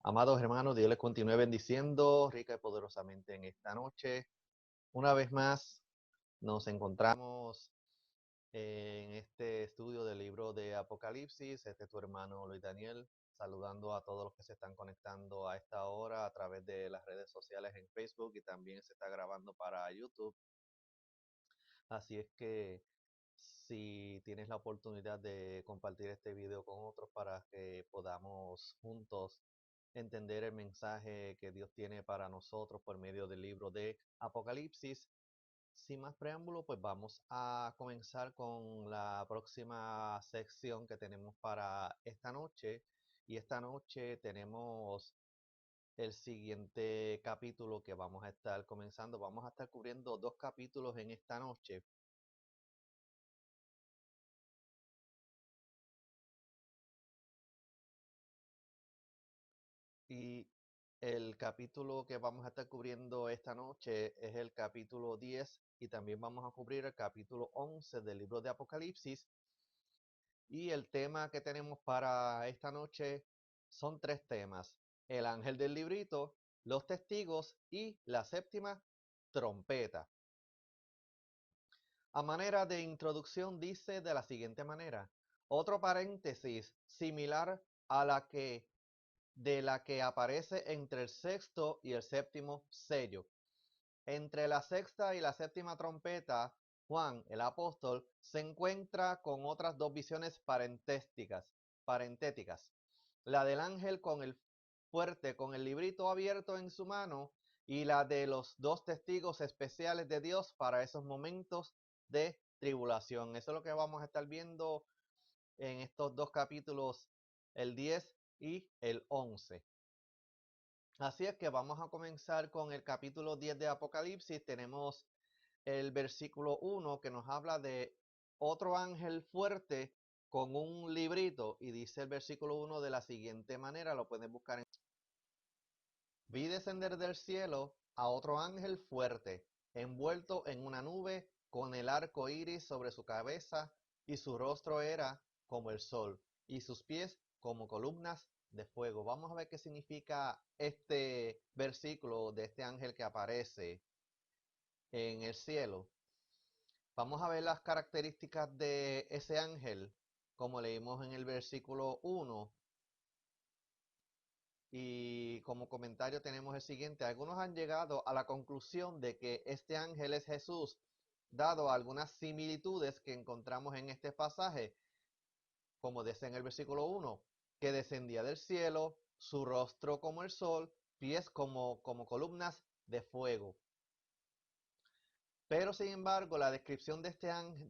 Amados hermanos, Dios les continúe bendiciendo rica y poderosamente en esta noche. Una vez más nos encontramos en este estudio del libro de Apocalipsis. Este es tu hermano Luis Daniel, saludando a todos los que se están conectando a esta hora a través de las redes sociales en Facebook y también se está grabando para YouTube. Así es que si tienes la oportunidad de compartir este video con otros para que podamos juntos entender el mensaje que Dios tiene para nosotros por medio del libro de Apocalipsis. Sin más preámbulo, pues vamos a comenzar con la próxima sección que tenemos para esta noche. Y esta noche tenemos el siguiente capítulo que vamos a estar comenzando. Vamos a estar cubriendo 2 capítulos en esta noche. Y el capítulo que vamos a estar cubriendo esta noche es el capítulo 10 y también vamos a cubrir el capítulo 11 del libro de Apocalipsis. Y el tema que tenemos para esta noche son 3 temas: el ángel del librito, los testigos y la séptima trompeta. A manera de introducción dice de la siguiente manera: otro paréntesis similar a la que aparece entre el sexto y el séptimo sello. Entre la sexta y la séptima trompeta, Juan, el apóstol, se encuentra con otras 2 visiones parentéticas. La del ángel con el fuerte, con el librito abierto en su mano, y la de los 2 testigos especiales de Dios para esos momentos de tribulación. Eso es lo que vamos a estar viendo en estos 2 capítulos, el 10 y el 11. Así es que vamos a comenzar con el capítulo 10 de Apocalipsis. Tenemos el versículo 1 que nos habla de otro ángel fuerte con un librito, y dice el versículo 1 de la siguiente manera, lo pueden buscar en... Vi descender del cielo a otro ángel fuerte, envuelto en una nube, con el arco iris sobre su cabeza, y su rostro era como el sol, y sus pies como columnas de fuego. Vamos a ver qué significa este versículo de este ángel que aparece en el cielo. Vamos a ver las características de ese ángel, como leímos en el versículo 1. Y como comentario tenemos el siguiente: algunos han llegado a la conclusión de que este ángel es Jesús, dado algunas similitudes que encontramos en este pasaje, como dice en el versículo 1, que descendía del cielo, su rostro como el sol, pies como columnas de fuego. Pero sin embargo, la descripción de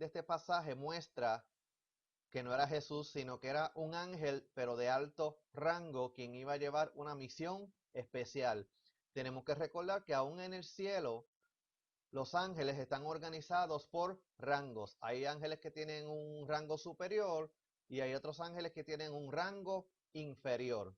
este pasaje muestra que no era Jesús, sino que era un ángel, pero de alto rango, quien iba a llevar una misión especial. Tenemos que recordar que aún en el cielo, los ángeles están organizados por rangos. Hay ángeles que tienen un rango superior y hay otros ángeles que tienen un rango inferior.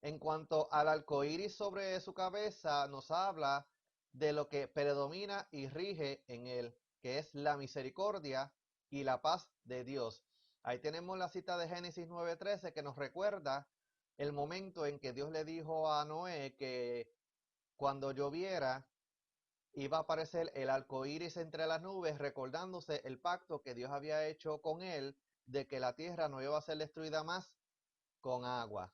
En cuanto al arco iris sobre su cabeza, nos habla de lo que predomina y rige en él, que es la misericordia y la paz de Dios. Ahí tenemos la cita de Génesis 9:13 que nos recuerda el momento en que Dios le dijo a Noé que cuando lloviera iba a aparecer el arco iris entre las nubes, recordándose el pacto que Dios había hecho con él de que la tierra no iba a ser destruida más con agua.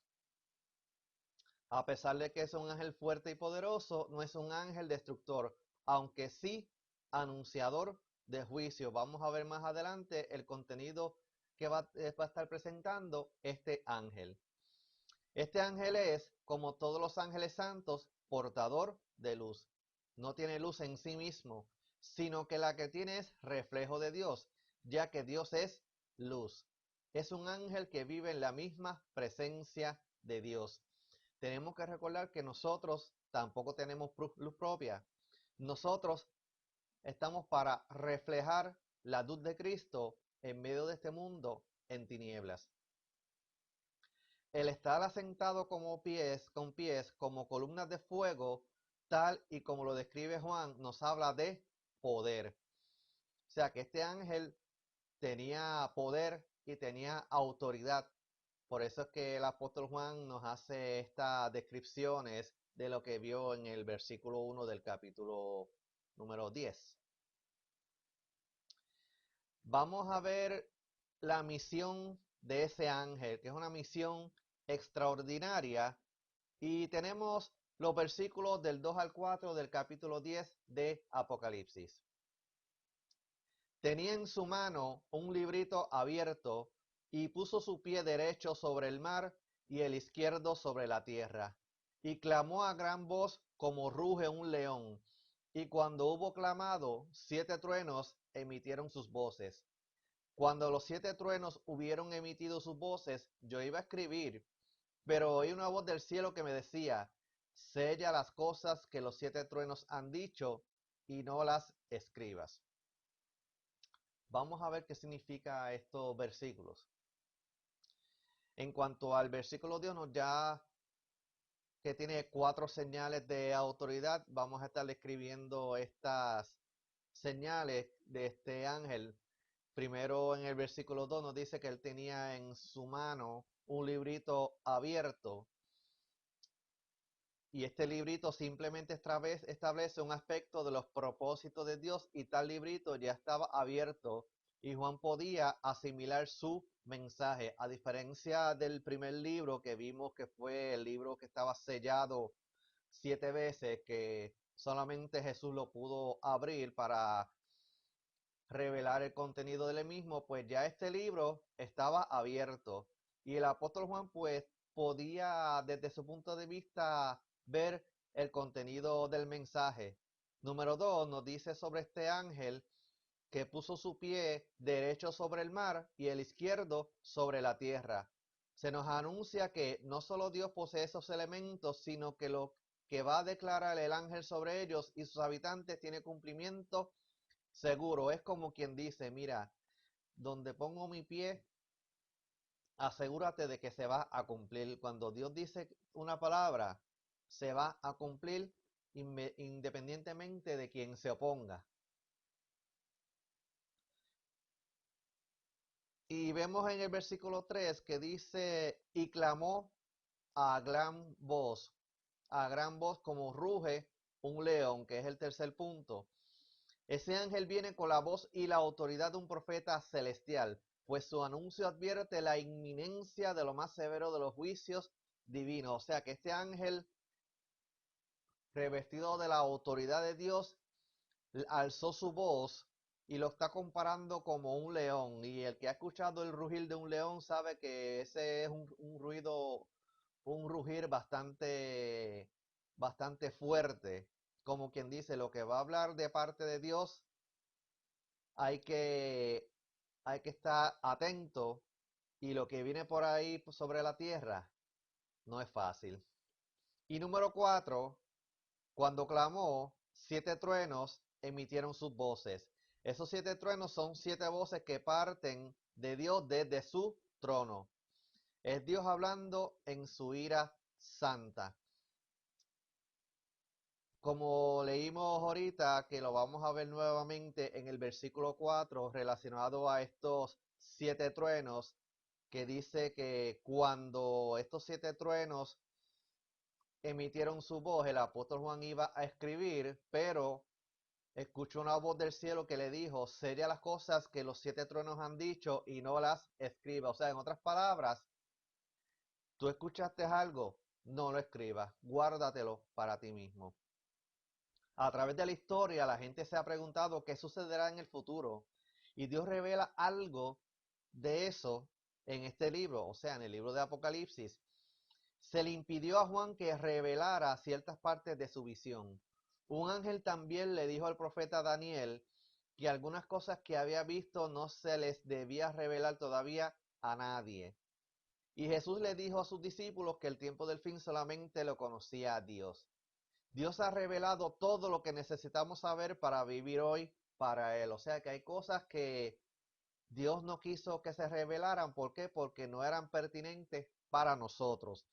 A pesar de que es un ángel fuerte y poderoso, no es un ángel destructor, aunque sí anunciador de juicio. Vamos a ver más adelante el contenido que va a estar presentando este ángel. Este ángel es, como todos los ángeles santos, portador de luz. No tiene luz en sí mismo, sino que la que tiene es reflejo de Dios, ya que Dios es luz. Es un ángel que vive en la misma presencia de Dios. Tenemos que recordar que nosotros tampoco tenemos luz propia. Nosotros estamos para reflejar la luz de Cristo en medio de este mundo en tinieblas. El estar asentado con pies como columnas de fuego, tal y como lo describe Juan, nos habla de poder. O sea que este ángel tenía poder y tenía autoridad Por eso es que el apóstol Juan nos hace estas descripciones de lo que vio en el versículo 1 del capítulo número 10. Vamos a ver la misión de ese ángel, que es una misión extraordinaria, y tenemos los versículos del 2 al 4 del capítulo 10 de Apocalipsis. Tenía en su mano un librito abierto y puso su pie derecho sobre el mar y el izquierdo sobre la tierra. Y clamó a gran voz como ruge un león. Y cuando hubo clamado, 7 truenos emitieron sus voces. Cuando los 7 truenos hubieron emitido sus voces, yo iba a escribir, pero oí una voz del cielo que me decía, sella las cosas que los 7 truenos han dicho y no las escribas. Vamos a ver qué significa estos versículos. En cuanto al versículo de 1, ya que tiene 4 señales de autoridad, vamos a estar escribiendo estas señales de este ángel. Primero en el versículo 2 nos dice que él tenía en su mano un librito abierto. Y este librito simplemente establece un aspecto de los propósitos de Dios, y tal librito ya estaba abierto y Juan podía asimilar su mensaje, a diferencia del primer libro que vimos, que fue el libro que estaba sellado 7 veces, que solamente Jesús lo pudo abrir para revelar el contenido del mismo. Pues ya este libro estaba abierto y el apóstol Juan pues podía desde su punto de vista ver el contenido del mensaje. Número 2 nos dice sobre este ángel que puso su pie derecho sobre el mar y el izquierdo sobre la tierra. Se nos anuncia que no solo Dios posee esos elementos, sino que lo que va a declarar el ángel sobre ellos y sus habitantes tiene cumplimiento seguro. Es como quien dice, mira, donde pongo mi pie, asegúrate de que se va a cumplir. Cuando Dios dice una palabra, se va a cumplir independientemente de quien se oponga. Y vemos en el versículo 3 que dice, y clamó a gran voz como ruge un león, que es el tercer punto. Ese ángel viene con la voz y la autoridad de un profeta celestial, pues su anuncio advierte la inminencia de lo más severo de los juicios divinos. O sea que este ángel, revestido de la autoridad de Dios, alzó su voz y lo está comparando como un león. Y el que ha escuchado el rugir de un león sabe que ese es un ruido, un rugir bastante fuerte. Como quien dice, lo que va a hablar de parte de Dios, hay que, hay que estar atento, y lo que viene por ahí sobre la tierra no es fácil. Y número 4, cuando clamó, 7 truenos emitieron sus voces. Esos 7 truenos son 7 voces que parten de Dios desde su trono. Es Dios hablando en su ira santa. Como leímos ahorita, que lo vamos a ver nuevamente en el versículo 4, relacionado a estos 7 truenos, que dice que cuando estos 7 truenos emitieron su voz, el apóstol Juan iba a escribir, pero escuchó una voz del cielo que le dijo, sella las cosas que los 7 truenos han dicho y no las escriba. O sea, en otras palabras, tú escuchaste algo, no lo escribas, guárdatelo para ti mismo. A través de la historia, la gente se ha preguntado qué sucederá en el futuro, y Dios revela algo de eso en este libro, o sea, en el libro de Apocalipsis. Se le impidió a Juan que revelara ciertas partes de su visión. Un ángel también le dijo al profeta Daniel que algunas cosas que había visto no se les debía revelar todavía a nadie. Y Jesús le dijo a sus discípulos que el tiempo del fin solamente lo conocía a Dios. Dios ha revelado todo lo que necesitamos saber para vivir hoy para Él. O sea que hay cosas que Dios no quiso que se revelaran. ¿Por qué? Porque no eran pertinentes para nosotros.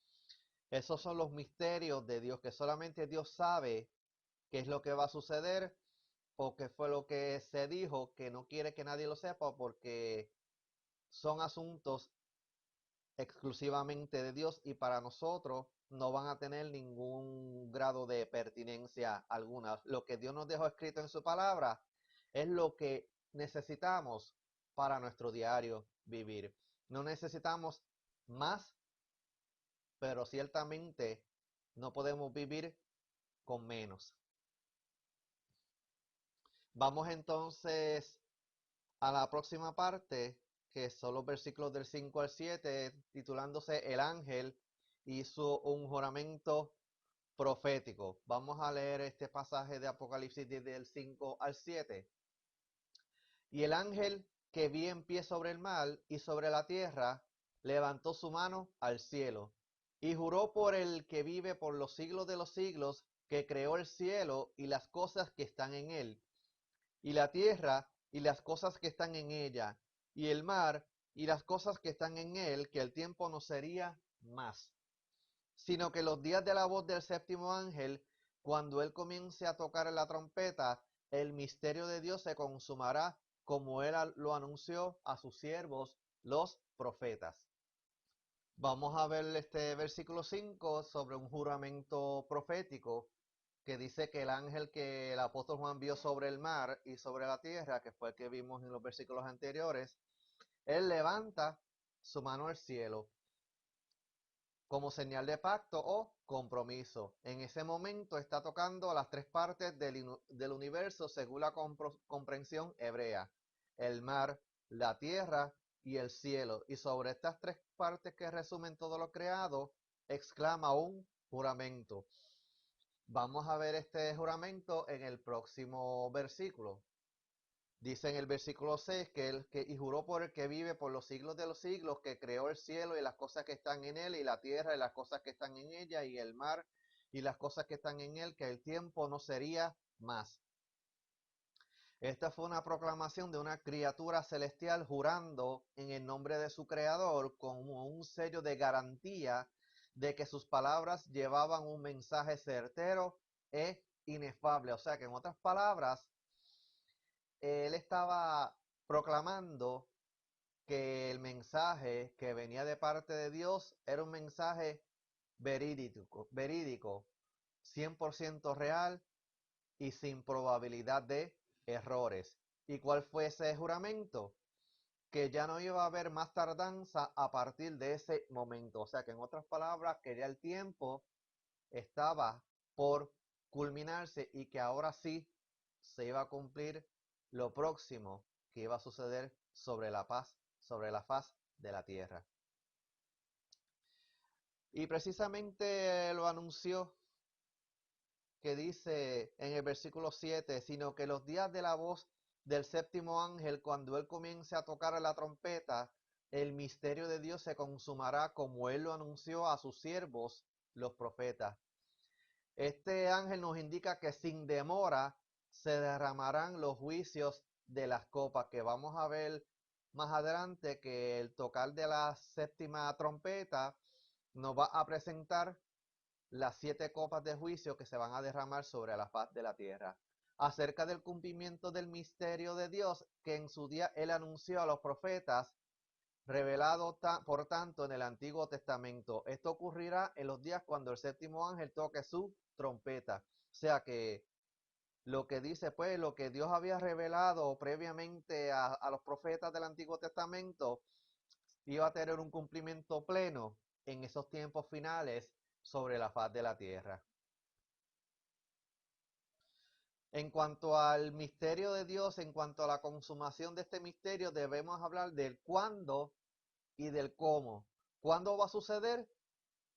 Esos son los misterios de Dios, que solamente Dios sabe qué es lo que va a suceder o qué fue lo que se dijo, que no quiere que nadie lo sepa porque son asuntos exclusivamente de Dios y para nosotros no van a tener ningún grado de pertinencia alguna. Lo que Dios nos dejó escrito en su palabra es lo que necesitamos para nuestro diario vivir. No necesitamos más, pero ciertamente no podemos vivir con menos. Vamos entonces a la próxima parte, que son los versículos del 5 al 7, titulándose El ángel hizo un juramento profético. Vamos a leer este pasaje de Apocalipsis desde el 5 al 7. Y el ángel que vi en pie sobre el mar y sobre la tierra, levantó su mano al cielo y juró por el que vive por los siglos de los siglos, que creó el cielo y las cosas que están en él, y la tierra y las cosas que están en ella, y el mar y las cosas que están en él, que el tiempo no sería más, sino que los días de la voz del séptimo ángel, cuando él comience a tocar la trompeta, el misterio de Dios se consumará, como él lo anunció a sus siervos, los profetas. Vamos a ver este versículo 5 sobre un juramento profético que dice que el ángel que el apóstol Juan vio sobre el mar y sobre la tierra, que fue el que vimos en los versículos anteriores, él levanta su mano al cielo como señal de pacto o compromiso. En ese momento está tocando las tres partes del universo según la comprensión hebrea: el mar, la tierra y el cielo. Y sobre estas tres partes que resumen todo lo creado, exclama un juramento. Vamos a ver este juramento en el próximo versículo. Dice en el versículo 6 que él y juró por el que vive por los siglos de los siglos, que creó el cielo y las cosas que están en él, y la tierra y las cosas que están en ella, y el mar y las cosas que están en él, que el tiempo no sería más. Esta fue una proclamación de una criatura celestial jurando en el nombre de su creador como un sello de garantía de que sus palabras llevaban un mensaje certero e inefable. O sea que en otras palabras, él estaba proclamando que el mensaje que venía de parte de Dios era un mensaje verídico, 100% real y sin probabilidad de errores. ¿Y cuál fue ese juramento? Que ya no iba a haber más tardanza a partir de ese momento. O sea que en otras palabras, que ya el tiempo estaba por culminarse y que ahora sí se iba a cumplir lo próximo que iba a suceder sobre la faz de la tierra. Y precisamente lo anunció, que dice en el versículo 7, sino que los días de la voz del séptimo ángel, cuando él comience a tocar la trompeta, el misterio de Dios se consumará, como él lo anunció a sus siervos, los profetas. Este ángel nos indica que sin demora se derramarán los juicios de las copas, que vamos a ver más adelante que el tocar de la séptima trompeta nos va a presentar las 7 copas de juicio que se van a derramar sobre la faz de la tierra. Acerca del cumplimiento del misterio de Dios que en su día él anunció a los profetas, revelado por tanto en el Antiguo Testamento. Esto ocurrirá en los días cuando el séptimo ángel toque su trompeta. O sea que lo que dice, pues, lo que Dios había revelado previamente a los profetas del Antiguo Testamento iba a tener un cumplimiento pleno en esos tiempos finales sobre la faz de la tierra. En cuanto al misterio de Dios, en cuanto a la consumación de este misterio, debemos hablar del cuándo y del cómo. ¿Cuándo va a suceder?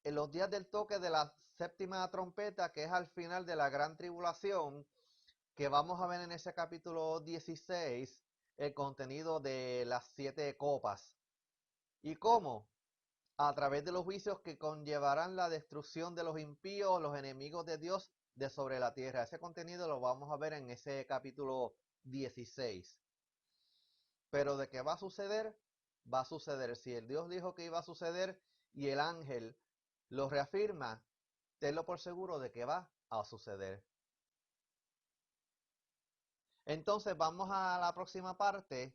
En los días del toque de la séptima trompeta, que es al final de la gran tribulación, que vamos a ver en ese capítulo 16, el contenido de las 7 copas. ¿Y cómo? A través de los juicios que conllevarán la destrucción de los impíos, los enemigos de Dios de sobre la tierra. Ese contenido lo vamos a ver en ese capítulo 16. Pero de qué va a suceder, va a suceder. Si el Dios dijo que iba a suceder y el ángel lo reafirma, tenlo por seguro de que va a suceder. Entonces vamos a la próxima parte,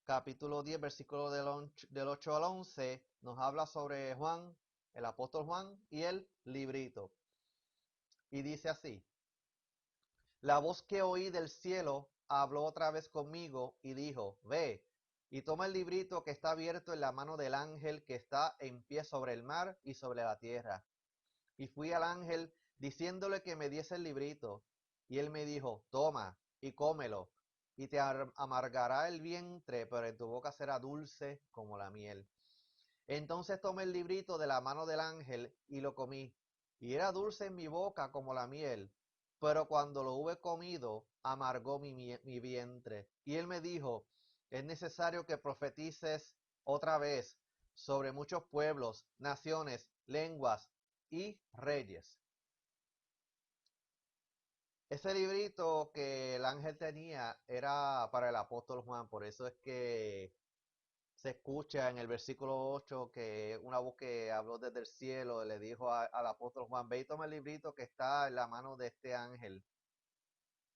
capítulo 10, versículo del 8 al 11, nos habla sobre Juan, el apóstol Juan, y el librito. Y dice así: la voz que oí del cielo habló otra vez conmigo y dijo: ve y toma el librito que está abierto en la mano del ángel que está en pie sobre el mar y sobre la tierra. Y fui al ángel diciéndole que me diese el librito. Y él me dijo: toma y cómelo, y te amargará el vientre, pero en tu boca será dulce como la miel. Entonces tomé el librito de la mano del ángel y lo comí, y era dulce en mi boca como la miel, pero cuando lo hube comido, amargó mi vientre. Y él me dijo: es necesario que profetices otra vez sobre muchos pueblos, naciones, lenguas y reyes. Ese librito que el ángel tenía era para el apóstol Juan, por eso es que se escucha en el versículo 8 que una voz que habló desde el cielo le dijo al apóstol Juan: ve y toma el librito que está en la mano de este ángel.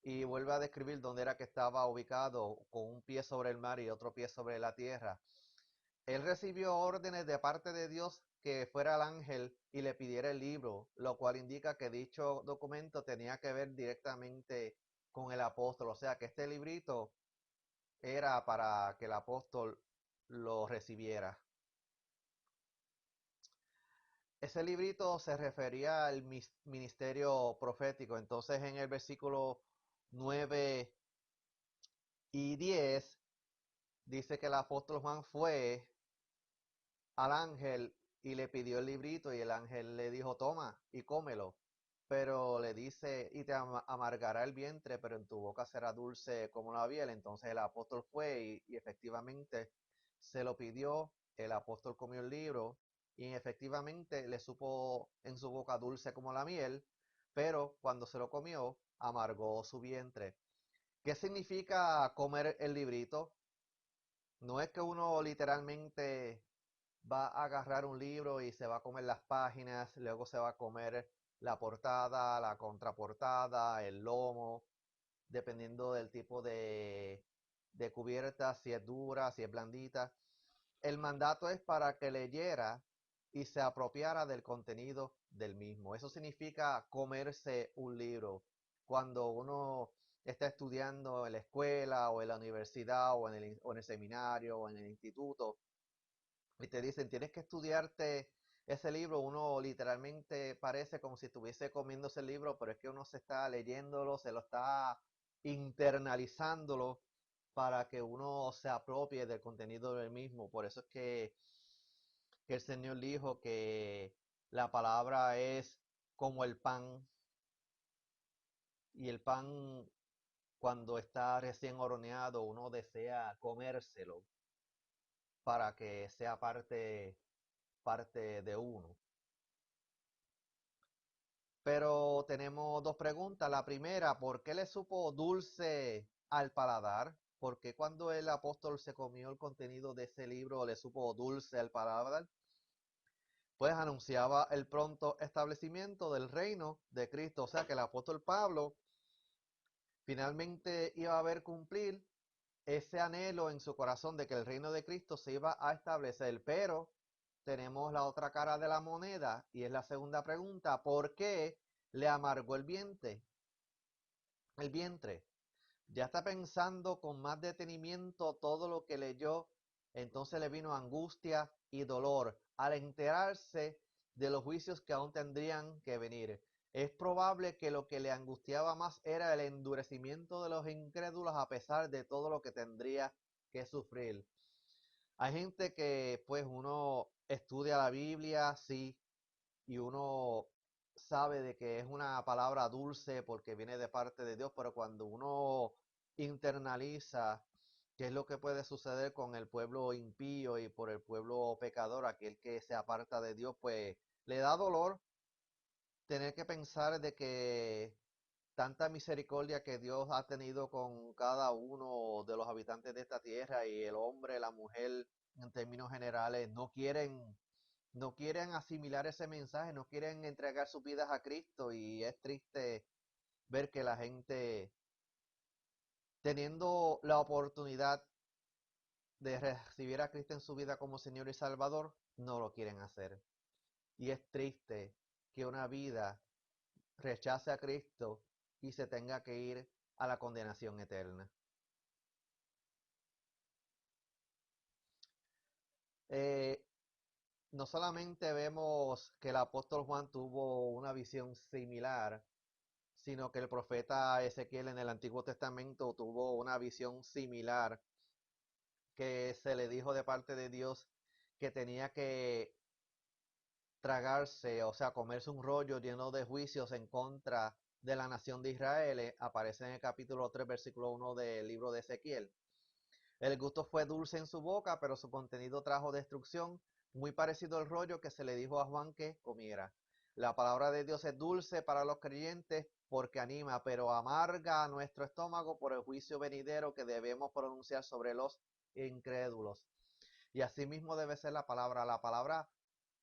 Y vuelve a describir dónde era que estaba ubicado, con un pie sobre el mar y otro pie sobre la tierra. Él recibió órdenes de parte de Dios que fuera al ángel y le pidiera el libro, lo cual indica que dicho documento tenía que ver directamente con el apóstol. O sea que este librito era para que el apóstol lo recibiera. Ese librito se refería al ministerio profético. Entonces en el versículo 9 y 10 dice que el apóstol Juan fue al ángel y le pidió el librito y el ángel le dijo: toma y cómelo. Pero le dice: y te amargará el vientre, pero en tu boca será dulce como la miel. Entonces el apóstol fue y efectivamente se lo pidió. El apóstol comió el libro y efectivamente le supo en su boca dulce como la miel, pero cuando se lo comió, amargó su vientre. ¿Qué significa comer el librito? No es que uno literalmente va a agarrar un libro y se va a comer las páginas, luego se va a comer la portada, la contraportada, el lomo, dependiendo del tipo de cubierta, si es dura, si es blandita. El mandato es para que leyera y se apropiara del contenido del mismo. Eso significa comerse un libro. Cuando uno está estudiando en la escuela o en la universidad o en el seminario o en el instituto, y te dicen: tienes que estudiarte ese libro, uno literalmente parece como si estuviese comiéndose el libro, pero es que uno se está leyéndolo, se lo está internalizándolo para que uno se apropie del contenido del mismo. Por eso es que el Señor dijo que la palabra es como el pan, y el pan, cuando está recién horneado, uno desea comérselo para que sea parte de uno. Pero tenemos dos preguntas. La primera: ¿por qué le supo dulce al paladar? ¿Por qué cuando el apóstol se comió el contenido de ese libro le supo dulce al paladar? Pues anunciaba el pronto establecimiento del reino de Cristo. O sea que el apóstol Pablo finalmente iba a ver cumplir ese anhelo en su corazón de que el reino de Cristo se iba a establecer. Pero tenemos la otra cara de la moneda y es la segunda pregunta: ¿por qué le amargó el vientre? Ya está pensando con más detenimiento todo lo que leyó, entonces le vino angustia y dolor al enterarse de los juicios que aún tendrían que venir. Es probable que lo que le angustiaba más era el endurecimiento de los incrédulos a pesar de todo lo que tendría que sufrir. Hay gente que pues uno estudia la Biblia, sí, y uno sabe de que es una palabra dulce porque viene de parte de Dios, pero cuando uno internaliza qué es lo que puede suceder con el pueblo impío y por el pueblo pecador, aquel que se aparta de Dios, pues le da dolor tener que pensar de que tanta misericordia que Dios ha tenido con cada uno de los habitantes de esta tierra, y el hombre, la mujer, en términos generales, no quieren asimilar ese mensaje, no quieren entregar sus vidas a Cristo, y es triste ver que la gente, teniendo la oportunidad de recibir a Cristo en su vida como Señor y Salvador, no lo quieren hacer. Y es triste que una vida rechace a Cristo y se tenga que ir a la condenación eterna. Eh, no solamente vemos que el apóstol Juan tuvo una visión similar, sino que el profeta Ezequiel en el Antiguo Testamento tuvo una visión similar, que se le dijo de parte de Dios que tenía que tragarse, o sea, comerse un rollo lleno de juicios en contra de la nación de Israel. Aparece en el capítulo 3, versículo 1 del libro de Ezequiel. El gusto fue dulce en su boca, pero su contenido trajo destrucción, muy parecido al rollo que se le dijo a Juan que comiera. La palabra de Dios es dulce para los creyentes porque anima, pero amarga a nuestro estómago por el juicio venidero que debemos pronunciar sobre los incrédulos. Y así mismo debe ser la palabra. La palabra,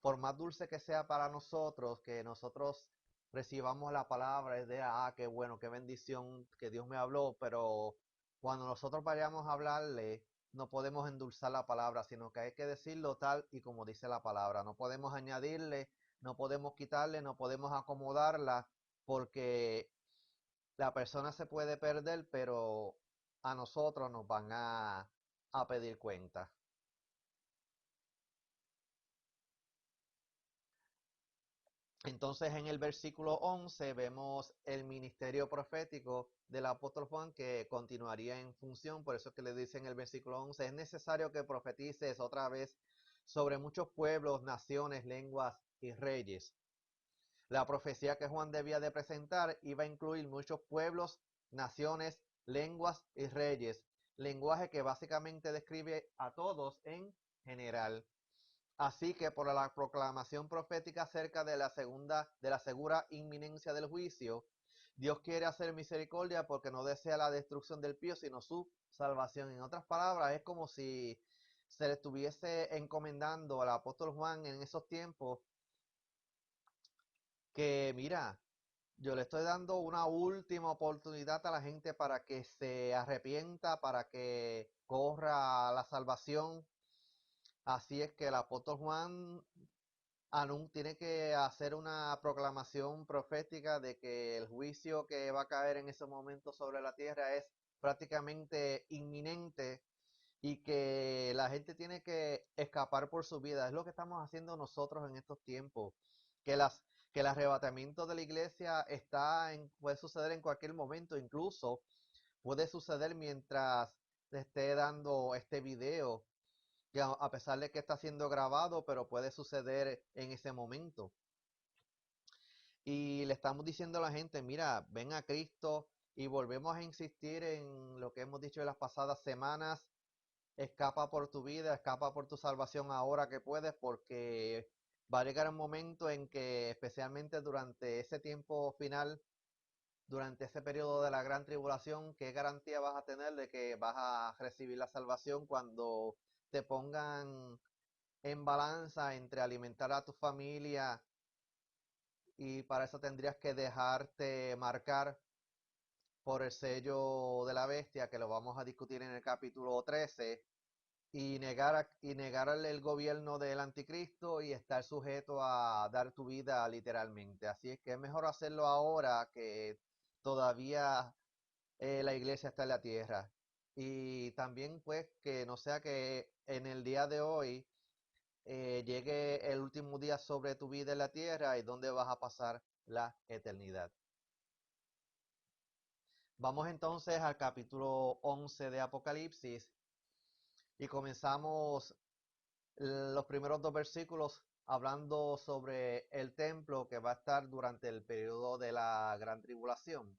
por más dulce que sea para nosotros, que nosotros recibamos la palabra, es de, qué bueno, qué bendición que Dios me habló, pero cuando nosotros vayamos a hablarle, no podemos endulzar la palabra, sino que hay que decirlo tal y como dice la palabra. No podemos añadirle, no podemos quitarle, no podemos acomodarla, porque la persona se puede perder, pero a nosotros nos van a pedir cuenta. Entonces en el versículo 11 vemos el ministerio profético del apóstol Juan que continuaría en función, por eso es que le dice en el versículo 11, es necesario que profetices otra vez sobre muchos pueblos, naciones, lenguas y reyes. La profecía que Juan debía de presentar iba a incluir muchos pueblos, naciones, lenguas y reyes, lenguaje que básicamente describe a todos en general. Así que por la proclamación profética acerca de la segura inminencia del juicio, Dios quiere hacer misericordia porque no desea la destrucción del pío, sino su salvación. En otras palabras, es como si se le estuviese encomendando al apóstol Juan en esos tiempos que, mira, yo le estoy dando una última oportunidad a la gente para que se arrepienta, para que corra la salvación. Así es que el apóstol Juan tiene que hacer una proclamación profética de que el juicio que va a caer en ese momento sobre la tierra es prácticamente inminente y que la gente tiene que escapar por su vida. Es lo que estamos haciendo nosotros en estos tiempos, que que el arrebatamiento de la iglesia puede suceder en cualquier momento, incluso puede suceder mientras te esté dando este video, que a pesar de que está siendo grabado, pero puede suceder en ese momento. Y le estamos diciendo a la gente, mira, ven a Cristo y volvemos a insistir en lo que hemos dicho en las pasadas semanas, escapa por tu vida, escapa por tu salvación ahora que puedes, porque va a llegar un momento en que, especialmente durante ese tiempo final, durante ese periodo de la gran tribulación, ¿qué garantía vas a tener de que vas a recibir la salvación cuando te pongan en balanza entre alimentar a tu familia y para eso tendrías que dejarte marcar por el sello de la bestia, que lo vamos a discutir en el capítulo 13, y negarle el gobierno del anticristo y estar sujeto a dar tu vida literalmente? Así es que es mejor hacerlo ahora que todavía la iglesia está en la tierra. Y también pues que no sea que en el día de hoy llegue el último día sobre tu vida en la tierra y donde vas a pasar la eternidad. Vamos entonces al capítulo 11 de Apocalipsis y comenzamos los primeros dos versículos hablando sobre el templo que va a estar durante el periodo de la gran tribulación.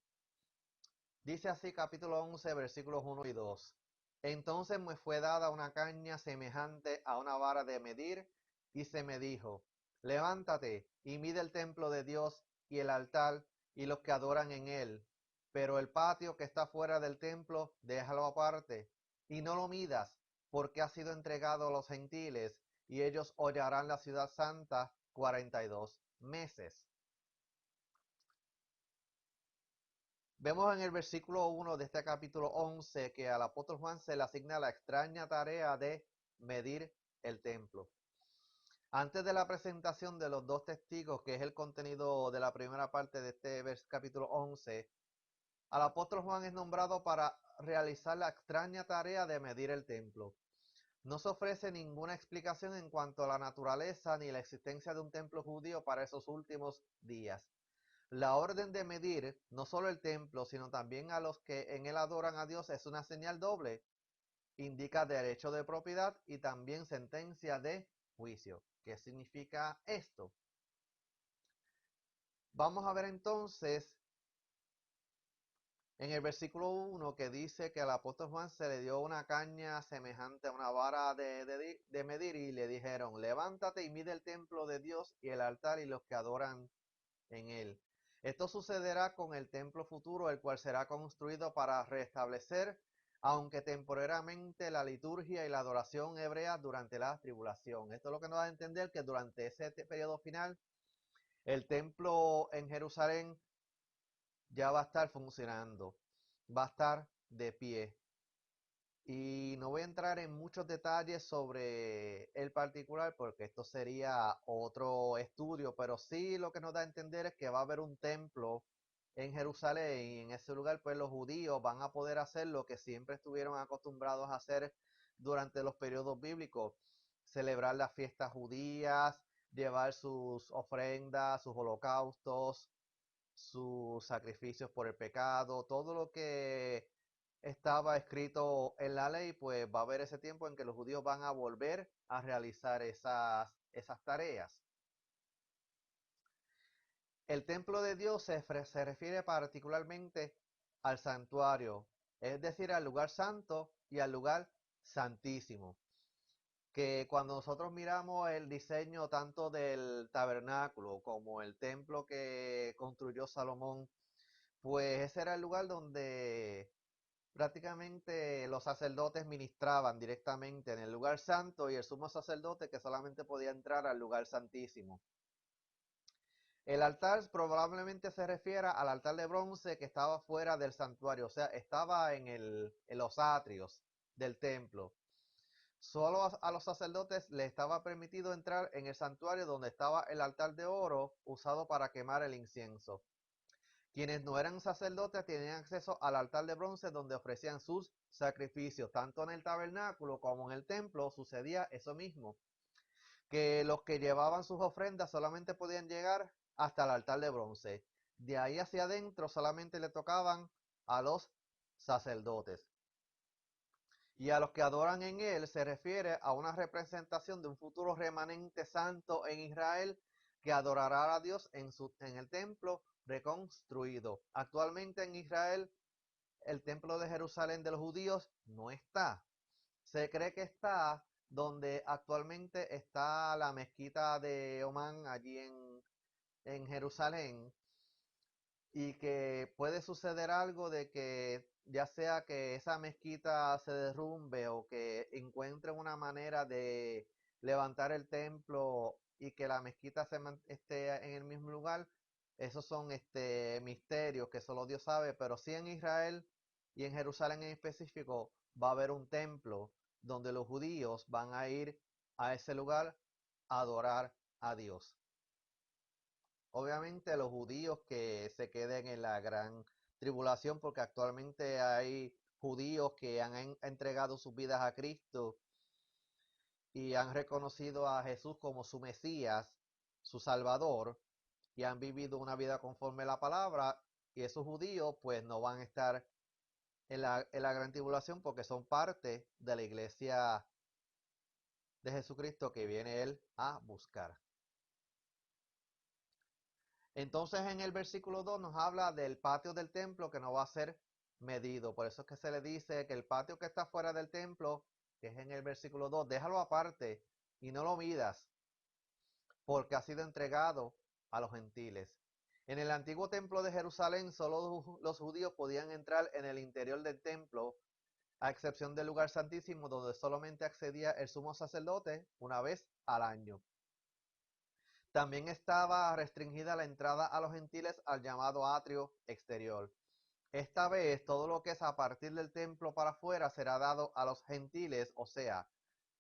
Dice así capítulo 11 versículos 1 y 2. Entonces me fue dada una caña semejante a una vara de medir y se me dijo, levántate y mide el templo de Dios y el altar y los que adoran en él, pero el patio que está fuera del templo déjalo aparte y no lo midas, porque ha sido entregado a los gentiles y ellos hollarán la ciudad santa 42 meses. Vemos en el versículo 1 de este capítulo 11 que al apóstol Juan se le asigna la extraña tarea de medir el templo. Antes de la presentación de los dos testigos, que es el contenido de la primera parte de este capítulo 11, al apóstol Juan es nombrado para realizar la extraña tarea de medir el templo. No se ofrece ninguna explicación en cuanto a la naturaleza ni la existencia de un templo judío para esos últimos días. La orden de medir no solo el templo, sino también a los que en él adoran a Dios es una señal doble. Indica derecho de propiedad y también sentencia de juicio. ¿Qué significa esto? Vamos a ver entonces en el versículo 1 que dice que al apóstol Juan se le dio una caña semejante a una vara de medir y le dijeron, levántate y mide el templo de Dios y el altar y los que adoran en él. Esto sucederá con el templo futuro, el cual será construido para restablecer, aunque temporariamente, la liturgia y la adoración hebrea durante la tribulación. Esto es lo que nos da a entender que durante ese periodo final, el templo en Jerusalén ya va a estar funcionando, va a estar de pie. Y no voy a entrar en muchos detalles sobre el particular porque esto sería otro estudio, pero sí lo que nos da a entender es que va a haber un templo en Jerusalén y en ese lugar pues los judíos van a poder hacer lo que siempre estuvieron acostumbrados a hacer durante los periodos bíblicos, celebrar las fiestas judías, llevar sus ofrendas, sus holocaustos, sus sacrificios por el pecado, todo lo que estaba escrito en la ley, pues va a haber ese tiempo en que los judíos van a volver a realizar esas tareas. El templo de Dios se refiere particularmente al santuario, es decir, al lugar santo y al lugar santísimo. Que cuando nosotros miramos el diseño tanto del tabernáculo como el templo que construyó Salomón, pues ese era el lugar donde prácticamente los sacerdotes ministraban directamente en el lugar santo y el sumo sacerdote que solamente podía entrar al lugar santísimo. El altar probablemente se refiera al altar de bronce que estaba fuera del santuario, o sea, estaba en los atrios del templo. Solo a los sacerdotes les estaba permitido entrar en el santuario donde estaba el altar de oro usado para quemar el incienso. Quienes no eran sacerdotes tenían acceso al altar de bronce donde ofrecían sus sacrificios. Tanto en el tabernáculo como en el templo sucedía eso mismo, que los que llevaban sus ofrendas solamente podían llegar hasta el altar de bronce. De ahí hacia adentro solamente le tocaban a los sacerdotes. Y a los que adoran en él se refiere a una representación de un futuro remanente santo en Israel que adorará a Dios en el templo reconstruido. Actualmente en Israel el templo de Jerusalén de los judíos no está. Se cree que está donde actualmente está la mezquita de Omán allí en Jerusalén y que puede suceder algo de que ya sea que esa mezquita se derrumbe o que encuentren una manera de levantar el templo y que la mezquita esté en el mismo lugar, esos son misterios que solo Dios sabe, pero sí en Israel y en Jerusalén en específico va a haber un templo donde los judíos van a ir a ese lugar a adorar a Dios. Obviamente los judíos que se queden en la gran tribulación, porque actualmente hay judíos que han entregado sus vidas a Cristo y han reconocido a Jesús como su Mesías, su Salvador, y han vivido una vida conforme a la palabra, y esos judíos pues no van a estar en la gran tribulación porque son parte de la iglesia de Jesucristo que viene él a buscar. Entonces en el versículo 2 nos habla del patio del templo que no va a ser medido. Por eso es que se le dice que el patio que está fuera del templo, que es en el versículo 2, déjalo aparte y no lo midas, porque ha sido entregado a los gentiles. En el antiguo templo de Jerusalén, solo los judíos podían entrar en el interior del templo, a excepción del lugar santísimo, donde solamente accedía el sumo sacerdote una vez al año. También estaba restringida la entrada a los gentiles al llamado atrio exterior. Esta vez todo lo que es a partir del templo para afuera será dado a los gentiles, o sea,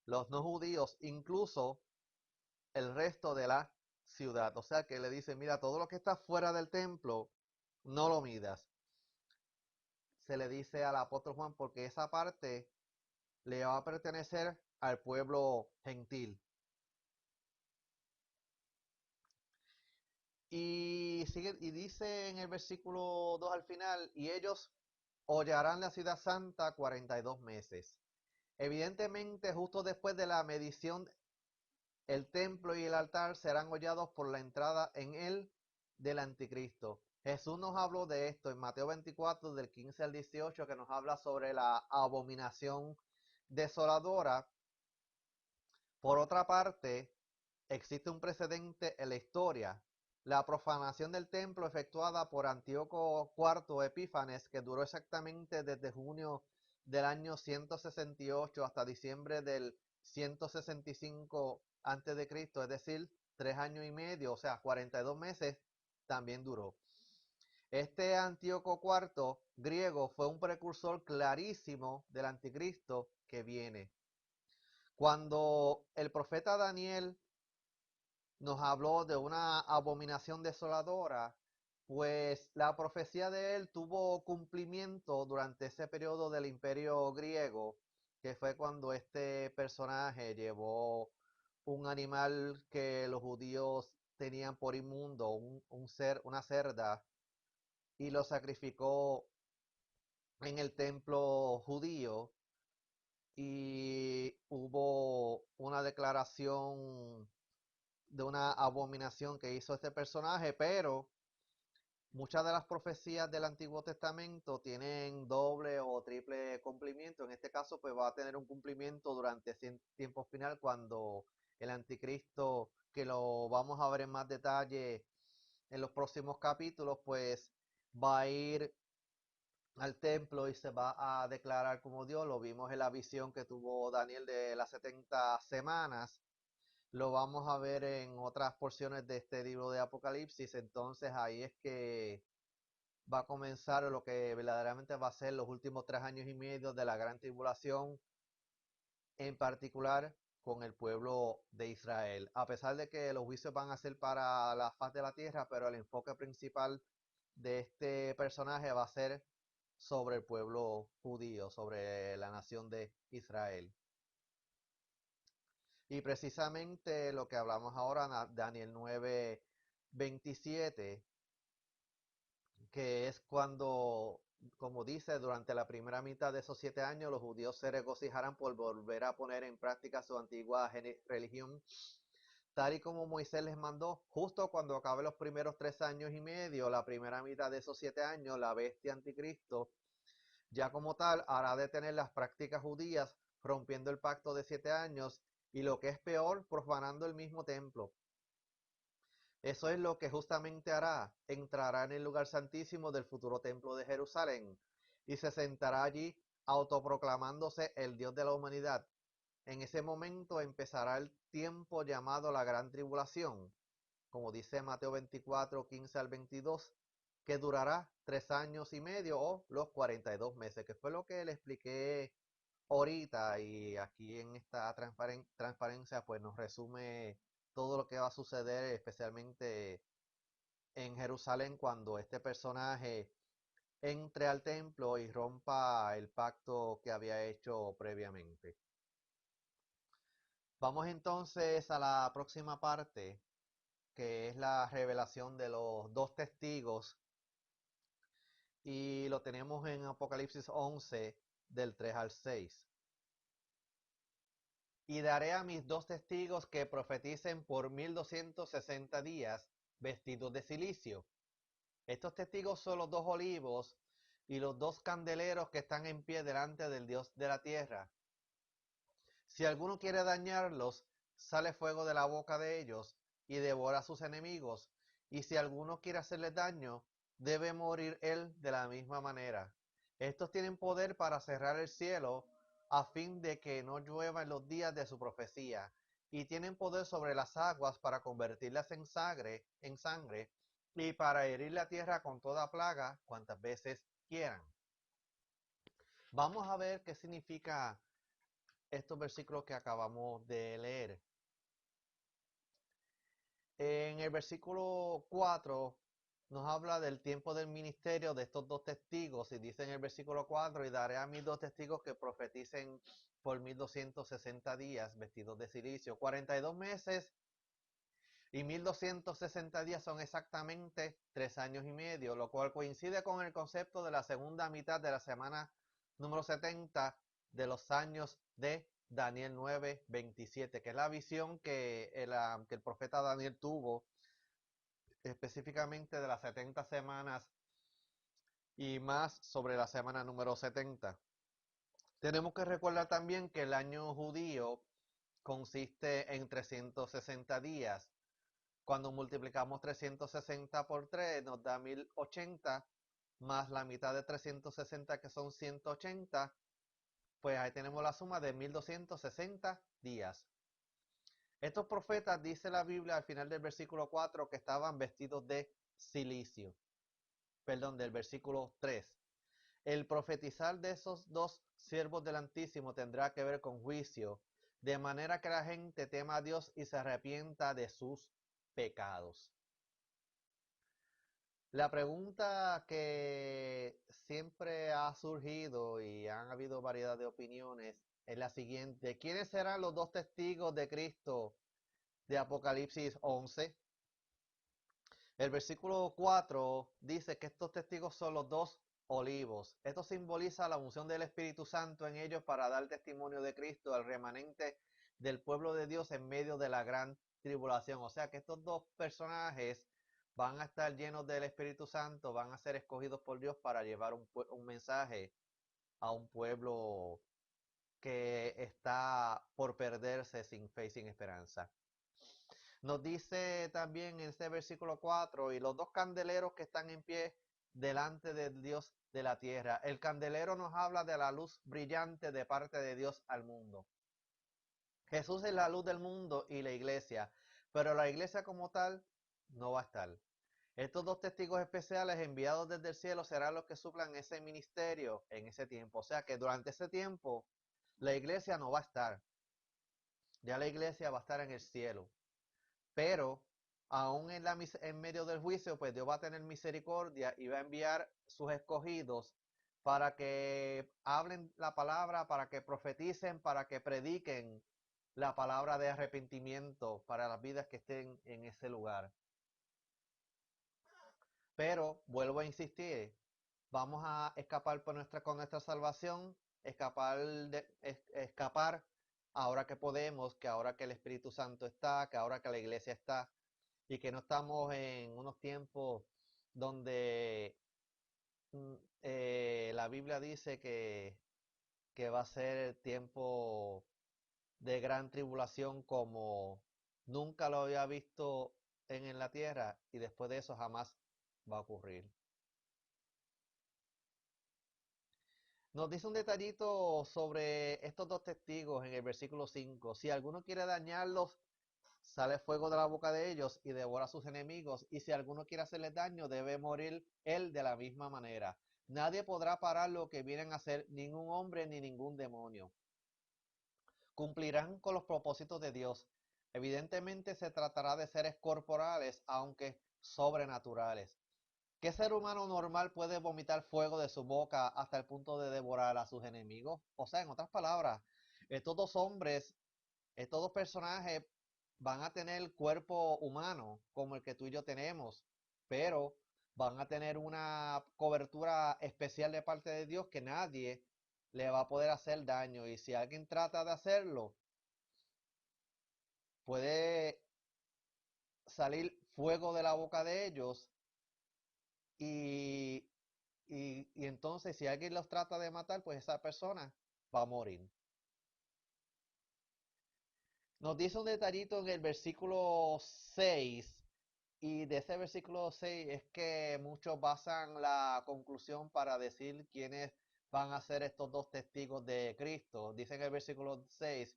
los no judíos, incluso el resto de la ciudad. O sea que le dice, mira, todo lo que está fuera del templo, no lo midas. Se le dice al apóstol Juan porque esa parte le va a pertenecer al pueblo gentil. Y sigue y dice en el versículo 2 al final, y ellos hollarán la ciudad santa 42 meses. Evidentemente, justo después de la medición, el templo y el altar serán hollados por la entrada en él del anticristo. Jesús nos habló de esto en Mateo 24, del 15 al 18, que nos habla sobre la abominación desoladora. Por otra parte, existe un precedente en la historia, la profanación del templo efectuada por Antíoco IV Epífanes, que duró exactamente desde junio del año 168 hasta diciembre del 165 a.C., es decir, 3 años y medio, o sea, 42 meses, también duró. Este Antíoco IV griego fue un precursor clarísimo del anticristo que viene. Cuando el profeta Daniel nos habló de una abominación desoladora, pues la profecía de él tuvo cumplimiento durante ese periodo del imperio griego, que fue cuando este personaje llevó un animal que los judíos tenían por inmundo, una cerda, y lo sacrificó en el templo judío, y hubo una declaración de una abominación que hizo este personaje, pero muchas de las profecías del Antiguo Testamento tienen doble o triple cumplimiento. En este caso, pues va a tener un cumplimiento durante ese tiempo final cuando el anticristo, que lo vamos a ver en más detalle en los próximos capítulos, pues va a ir al templo y se va a declarar como Dios. Lo vimos en la visión que tuvo Daniel de las 70 semanas. Lo vamos a ver en otras porciones de este libro de Apocalipsis. Entonces ahí es que va a comenzar lo que verdaderamente va a ser los últimos 3 años y medio de la gran tribulación, en particular con el pueblo de Israel. A pesar de que los juicios van a ser para la faz de la tierra, pero el enfoque principal de este personaje va a ser sobre el pueblo judío, sobre la nación de Israel. Y precisamente lo que hablamos ahora, Daniel 9:27, que es cuando, como dice, durante la primera mitad de esos 7 años, los judíos se regocijarán por volver a poner en práctica su antigua religión, tal y como Moisés les mandó. Justo cuando acabe los primeros 3 años y medio, la primera mitad de esos 7 años, la bestia anticristo, ya como tal, hará detener las prácticas judías, rompiendo el pacto de 7 años, y lo que es peor, profanando el mismo templo. Eso es lo que justamente hará. Entrará en el lugar santísimo del futuro templo de Jerusalén y se sentará allí autoproclamándose el Dios de la humanidad. En ese momento empezará el tiempo llamado la Gran Tribulación, como dice Mateo 24, 15 al 22, que durará 3 años y medio o los 42 meses, que fue lo que le expliqué ahorita, y aquí en esta transparencia pues nos resume todo lo que va a suceder, especialmente en Jerusalén, cuando este personaje entre al templo y rompa el pacto que había hecho previamente. Vamos entonces a la próxima parte, que es la revelación de los dos testigos, y lo tenemos en Apocalipsis 11, del 3 al 6. Y daré a mis dos testigos que profeticen por 1260 días, vestidos de silicio. Estos testigos son los dos olivos y los dos candeleros que están en pie delante del Dios de la tierra. Si alguno quiere dañarlos, sale fuego de la boca de ellos y devora a sus enemigos. Y si alguno quiere hacerles daño, debe morir él de la misma manera. Estos tienen poder para cerrar el cielo a fin de que no llueva en los días de su profecía, y tienen poder sobre las aguas para convertirlas en sangre, y para herir la tierra con toda plaga cuantas veces quieran. Vamos a ver qué significa estos versículos que acabamos de leer. En el versículo 4 nos habla del tiempo del ministerio de estos dos testigos y dice en el versículo 4, y daré a mis dos testigos que profeticen por 1260 días vestidos de silicio. 42 meses y 1260 días son exactamente 3 años y medio, lo cual coincide con el concepto de la segunda mitad de la semana número 70 de los años de Daniel 9:27, que es la visión que el profeta Daniel tuvo específicamente de las 70 semanas y más sobre la semana número 70. Tenemos que recordar también que el año judío consiste en 360 días. Cuando multiplicamos 360 por 3 nos da 1080, más la mitad de 360 que son 180, pues ahí tenemos la suma de 1260 días. Estos profetas, dice la Biblia al final del versículo 4, que estaban vestidos de silicio. Perdón, del versículo 3. El profetizar de esos dos siervos del Altísimo tendrá que ver con juicio, de manera que la gente tema a Dios y se arrepienta de sus pecados. La pregunta que siempre ha surgido y han habido variedad de opiniones es la siguiente: ¿quiénes serán los dos testigos de Cristo de Apocalipsis 11? El versículo 4 dice que estos testigos son los dos olivos. Esto simboliza la unción del Espíritu Santo en ellos para dar testimonio de Cristo al remanente del pueblo de Dios en medio de la gran tribulación. O sea que estos dos personajes van a estar llenos del Espíritu Santo, van a ser escogidos por Dios para llevar un mensaje a un pueblo que está por perderse sin fe y sin esperanza. Nos dice también en este versículo 4, y los dos candeleros que están en pie delante del Dios de la tierra. El candelero nos habla de la luz brillante de parte de Dios al mundo. Jesús es la luz del mundo y la iglesia, pero la iglesia como tal no va a estar. Estos dos testigos especiales enviados desde el cielo serán los que suplan ese ministerio en ese tiempo. O sea que durante ese tiempo la iglesia no va a estar. Ya la iglesia va a estar en el cielo. Pero aún en medio del juicio, pues Dios va a tener misericordia y va a enviar sus escogidos para que hablen la palabra, para que profeticen, para que prediquen la palabra de arrepentimiento para las vidas que estén en ese lugar. Pero vuelvo a insistir, vamos a escapar con nuestra salvación, escapar ahora que podemos, que ahora que el Espíritu Santo está, que ahora que la iglesia está, y que no estamos en unos tiempos donde la Biblia dice que va a ser tiempo de gran tribulación como nunca lo había visto en la tierra, y después de eso jamás va a ocurrir. Nos dice un detallito sobre estos dos testigos en el versículo 5. Si alguno quiere dañarlos, sale fuego de la boca de ellos y devora a sus enemigos. Y si alguno quiere hacerles daño, debe morir él de la misma manera. Nadie podrá parar lo que vienen a hacer, ningún hombre ni ningún demonio. Cumplirán con los propósitos de Dios. Evidentemente se tratará de seres corporales, aunque sobrenaturales. ¿Qué ser humano normal puede vomitar fuego de su boca hasta el punto de devorar a sus enemigos? O sea, en otras palabras, estos dos hombres, estos dos personajes van a tener cuerpo humano como el que tú y yo tenemos, pero van a tener una cobertura especial de parte de Dios que nadie le va a poder hacer daño. Y si alguien trata de hacerlo, puede salir fuego de la boca de ellos y y entonces si alguien los trata de matar, pues esa persona va a morir. Nos dice un detallito en el versículo 6, y de ese versículo 6 es que muchos basan la conclusión para decir quiénes van a ser estos dos testigos de Cristo. Dice en el versículo 6,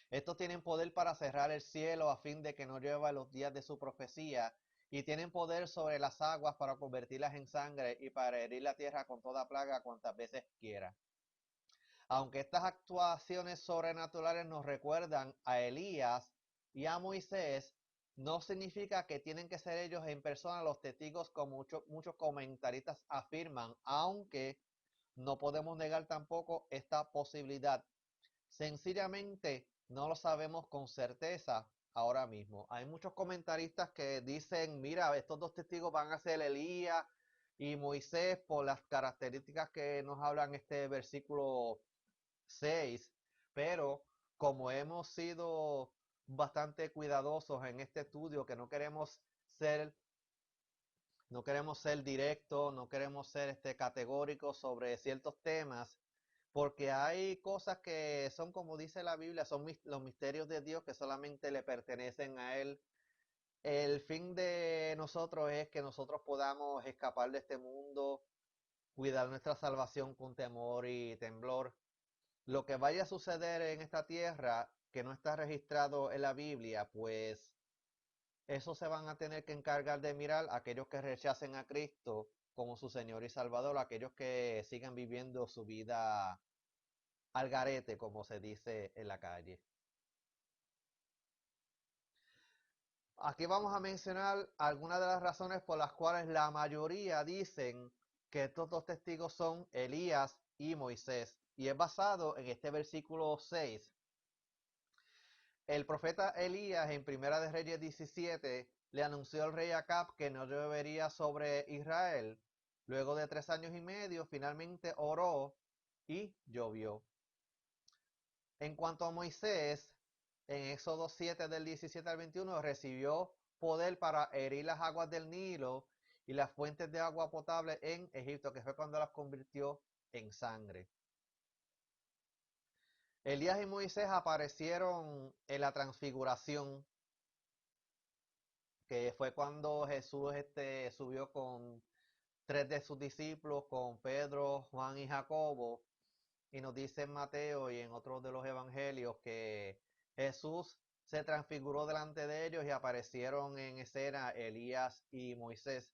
estos tienen poder para cerrar el cielo a fin de que no llueva los días de su profecía, y tienen poder sobre las aguas para convertirlas en sangre y para herir la tierra con toda plaga cuantas veces quiera. Aunque estas actuaciones sobrenaturales nos recuerdan a Elías y a Moisés, no significa que tienen que ser ellos en persona los testigos, como muchos comentaristas afirman, aunque no podemos negar tampoco esta posibilidad. Sencillamente no lo sabemos con certeza ahora mismo. Hay muchos comentaristas que dicen, mira, estos dos testigos van a ser Elías y Moisés por las características que nos hablan este versículo 6, pero como hemos sido bastante cuidadosos en este estudio, que ser no queremos ser directos, no queremos ser categóricos sobre ciertos temas, porque hay cosas que son, como dice la Biblia, son los misterios de Dios que solamente le pertenecen a Él. El fin de nosotros es que nosotros podamos escapar de este mundo, cuidar nuestra salvación con temor y temblor. Lo que vaya a suceder en esta tierra que no está registrado en la Biblia, pues eso se van a tener que encargar de mirar aquellos que rechacen a Cristo como su Señor y Salvador, aquellos que sigan viviendo su vida al garete, como se dice en la calle. Aquí vamos a mencionar algunas de las razones por las cuales la mayoría dicen que estos dos testigos son Elías y Moisés. Y es basado en este versículo 6. El profeta Elías en Primera de Reyes 17 le anunció al rey Acab que no llovería sobre Israel. Luego de 3 años y medio, finalmente oró y llovió. En cuanto a Moisés, en Éxodo 7 del 17 al 21 recibió poder para herir las aguas del Nilo y las fuentes de agua potable en Egipto, que fue cuando las convirtió en sangre. Elías y Moisés aparecieron en la transfiguración, que fue cuando Jesús subió con 3 de sus discípulos, con Pedro, Juan y Jacobo, y nos dice en Mateo y en otros de los evangelios que Jesús se transfiguró delante de ellos y aparecieron en escena Elías y Moisés.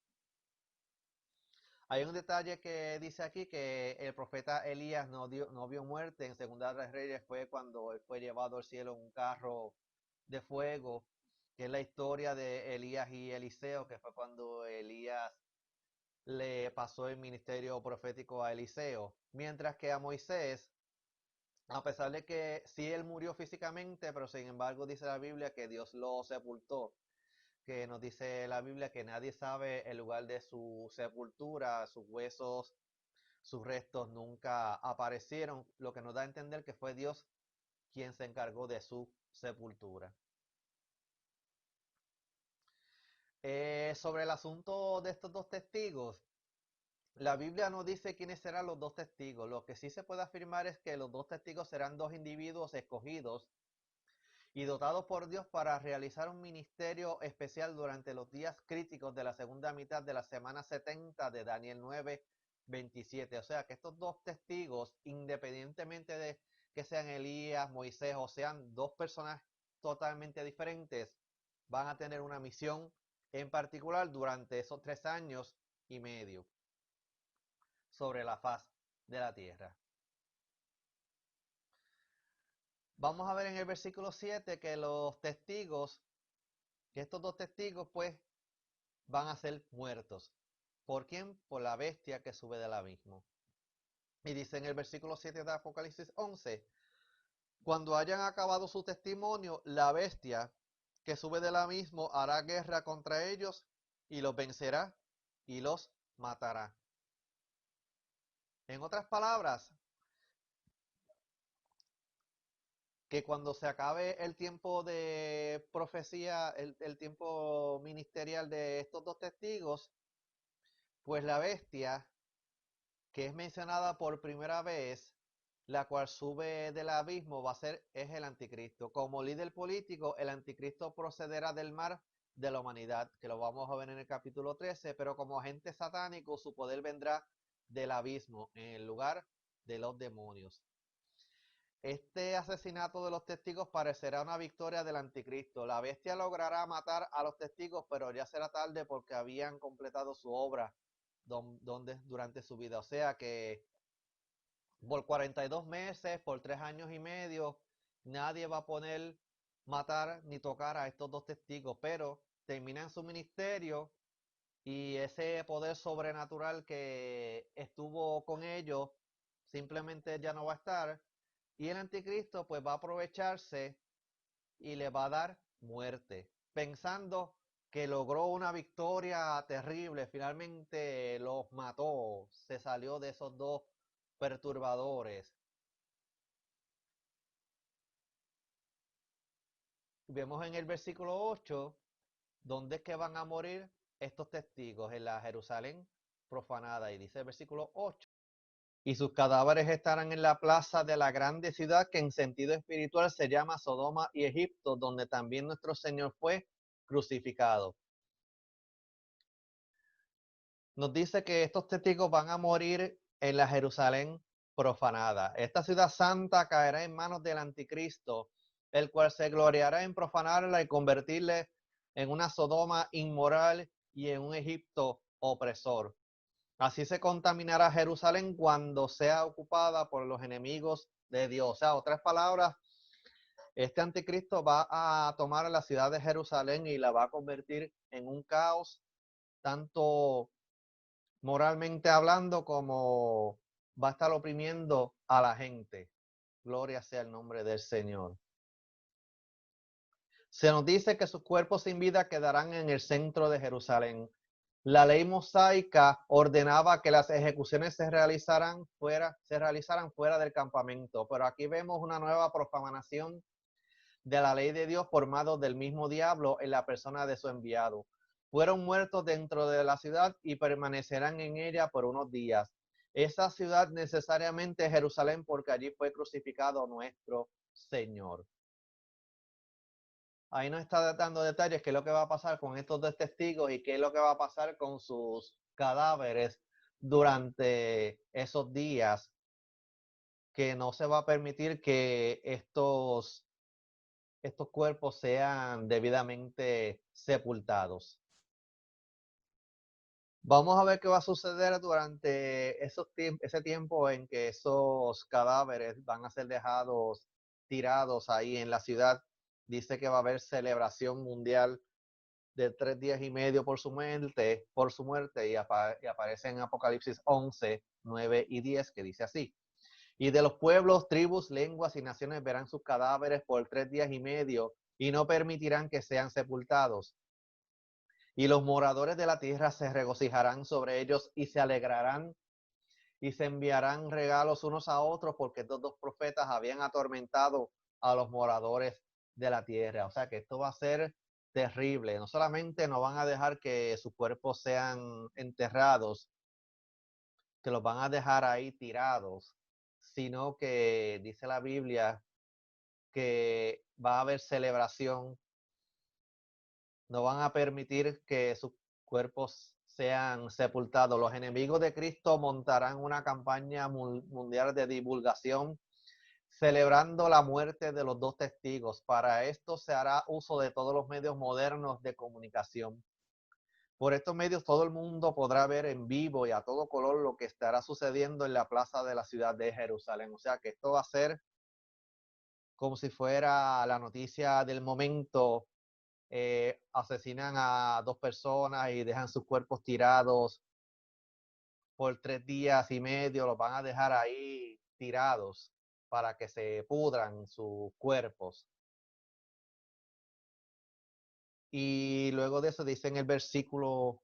Hay un detalle que dice aquí que el profeta Elías no vio muerte. En Segunda de Reyes fue cuando él fue llevado al cielo en un carro de fuego, que es la historia de Elías y Eliseo, que fue cuando Elías le pasó el ministerio profético a Eliseo, mientras que a Moisés, a pesar de que sí él murió físicamente, pero sin embargo dice la Biblia que Dios lo sepultó, que nos dice la Biblia que nadie sabe el lugar de su sepultura, sus huesos, sus restos nunca aparecieron, lo que nos da a entender que fue Dios quien se encargó de su sepultura. Sobre el asunto de estos dos testigos, la Biblia no dice quiénes serán los dos testigos. Lo que sí se puede afirmar es que los dos testigos serán dos individuos escogidos y dotados por Dios para realizar un ministerio especial durante los días críticos de la segunda mitad de la semana 70 de Daniel 9:27. O sea que estos dos testigos, independientemente de que sean Elías, Moisés o sean dos personas totalmente diferentes, van a tener una misión en particular durante esos 3 años y medio sobre la faz de la tierra. Vamos a ver en el versículo 7 que estos dos testigos pues van a ser muertos. ¿Por quién? Por la bestia que sube del abismo. Y dice en el versículo 7 de Apocalipsis 11, cuando hayan acabado su testimonio, la bestia que sube del abismo hará guerra contra ellos y los vencerá y los matará. En otras palabras, que cuando se acabe el tiempo de profecía, el tiempo ministerial de estos dos testigos, pues la bestia, que es mencionada por primera vez, la cual sube del abismo, es el anticristo. Como líder político, el anticristo procederá del mar de la humanidad, que lo vamos a ver en el capítulo 13, pero como agente satánico, su poder vendrá del abismo, en el lugar de los demonios. Este asesinato de los testigos parecerá una victoria del anticristo. La bestia logrará matar a los testigos, pero ya será tarde porque habían completado su obra durante su vida. O sea que por 42 meses, por 3 años y medio, nadie va a poner matar ni tocar a estos dos testigos, pero terminan su ministerio y ese poder sobrenatural que estuvo con ellos simplemente ya no va a estar, y el anticristo pues va a aprovecharse y le va a dar muerte, pensando que logró una victoria terrible, finalmente los mató, se salió de esos dos perturbadores. Vemos en el versículo 8 dónde es que van a morir estos testigos, en la Jerusalén profanada, y dice el versículo 8: y sus cadáveres estarán en la plaza de la grande ciudad que en sentido espiritual se llama Sodoma y Egipto, donde también nuestro Señor fue crucificado. Nos dice que estos testigos van a morir en la Jerusalén profanada. Esta ciudad santa caerá en manos del anticristo, el cual se gloriará en profanarla y convertirle en una Sodoma inmoral y en un Egipto opresor. Así se contaminará Jerusalén cuando sea ocupada por los enemigos de Dios. O sea, otras palabras, este anticristo va a tomar la ciudad de Jerusalén y la va a convertir en un caos, tanto moralmente hablando como va a estar oprimiendo a la gente. Gloria sea el nombre del Señor. Se nos dice que sus cuerpos sin vida quedarán en el centro de Jerusalén. La ley mosaica ordenaba que las ejecuciones se realizaran fuera del campamento, pero aquí vemos una nueva profanación de la ley de Dios por mano del mismo diablo en la persona de su enviado. Fueron muertos dentro de la ciudad y permanecerán en ella por unos días. Esa ciudad necesariamente es Jerusalén, porque allí fue crucificado nuestro Señor. Ahí nos está dando detalles qué es lo que va a pasar con estos dos testigos y qué es lo que va a pasar con sus cadáveres durante esos días, que no se va a permitir que estos cuerpos sean debidamente sepultados. Vamos a ver qué va a suceder durante ese tiempo en que esos cadáveres van a ser dejados tirados ahí en la ciudad. Dice que va a haber celebración mundial de 3 días y medio por su muerte, y aparece en Apocalipsis 11, 9 y 10, que dice así: y de los pueblos, tribus, lenguas y naciones verán sus cadáveres por 3 días y medio, y no permitirán que sean sepultados. Y los moradores de la tierra se regocijarán sobre ellos y se alegrarán y se enviarán regalos unos a otros, porque estos dos profetas habían atormentado a los moradores de la tierra. O sea que esto va a ser terrible. No solamente no van a dejar que sus cuerpos sean enterrados, que los van a dejar ahí tirados, sino que dice la Biblia que va a haber celebración. No van a permitir que sus cuerpos sean sepultados. Los enemigos de Cristo montarán una campaña mundial de divulgación celebrando la muerte de los dos testigos. Para esto se hará uso de todos los medios modernos de comunicación. Por estos medios todo el mundo podrá ver en vivo y a todo color lo que estará sucediendo en la plaza de la ciudad de Jerusalén. O sea que esto va a ser como si fuera la noticia del momento. Asesinan a dos personas y dejan sus cuerpos tirados por 3 días y medio, los van a dejar ahí tirados para que se pudran sus cuerpos. Y luego de eso dice en el versículo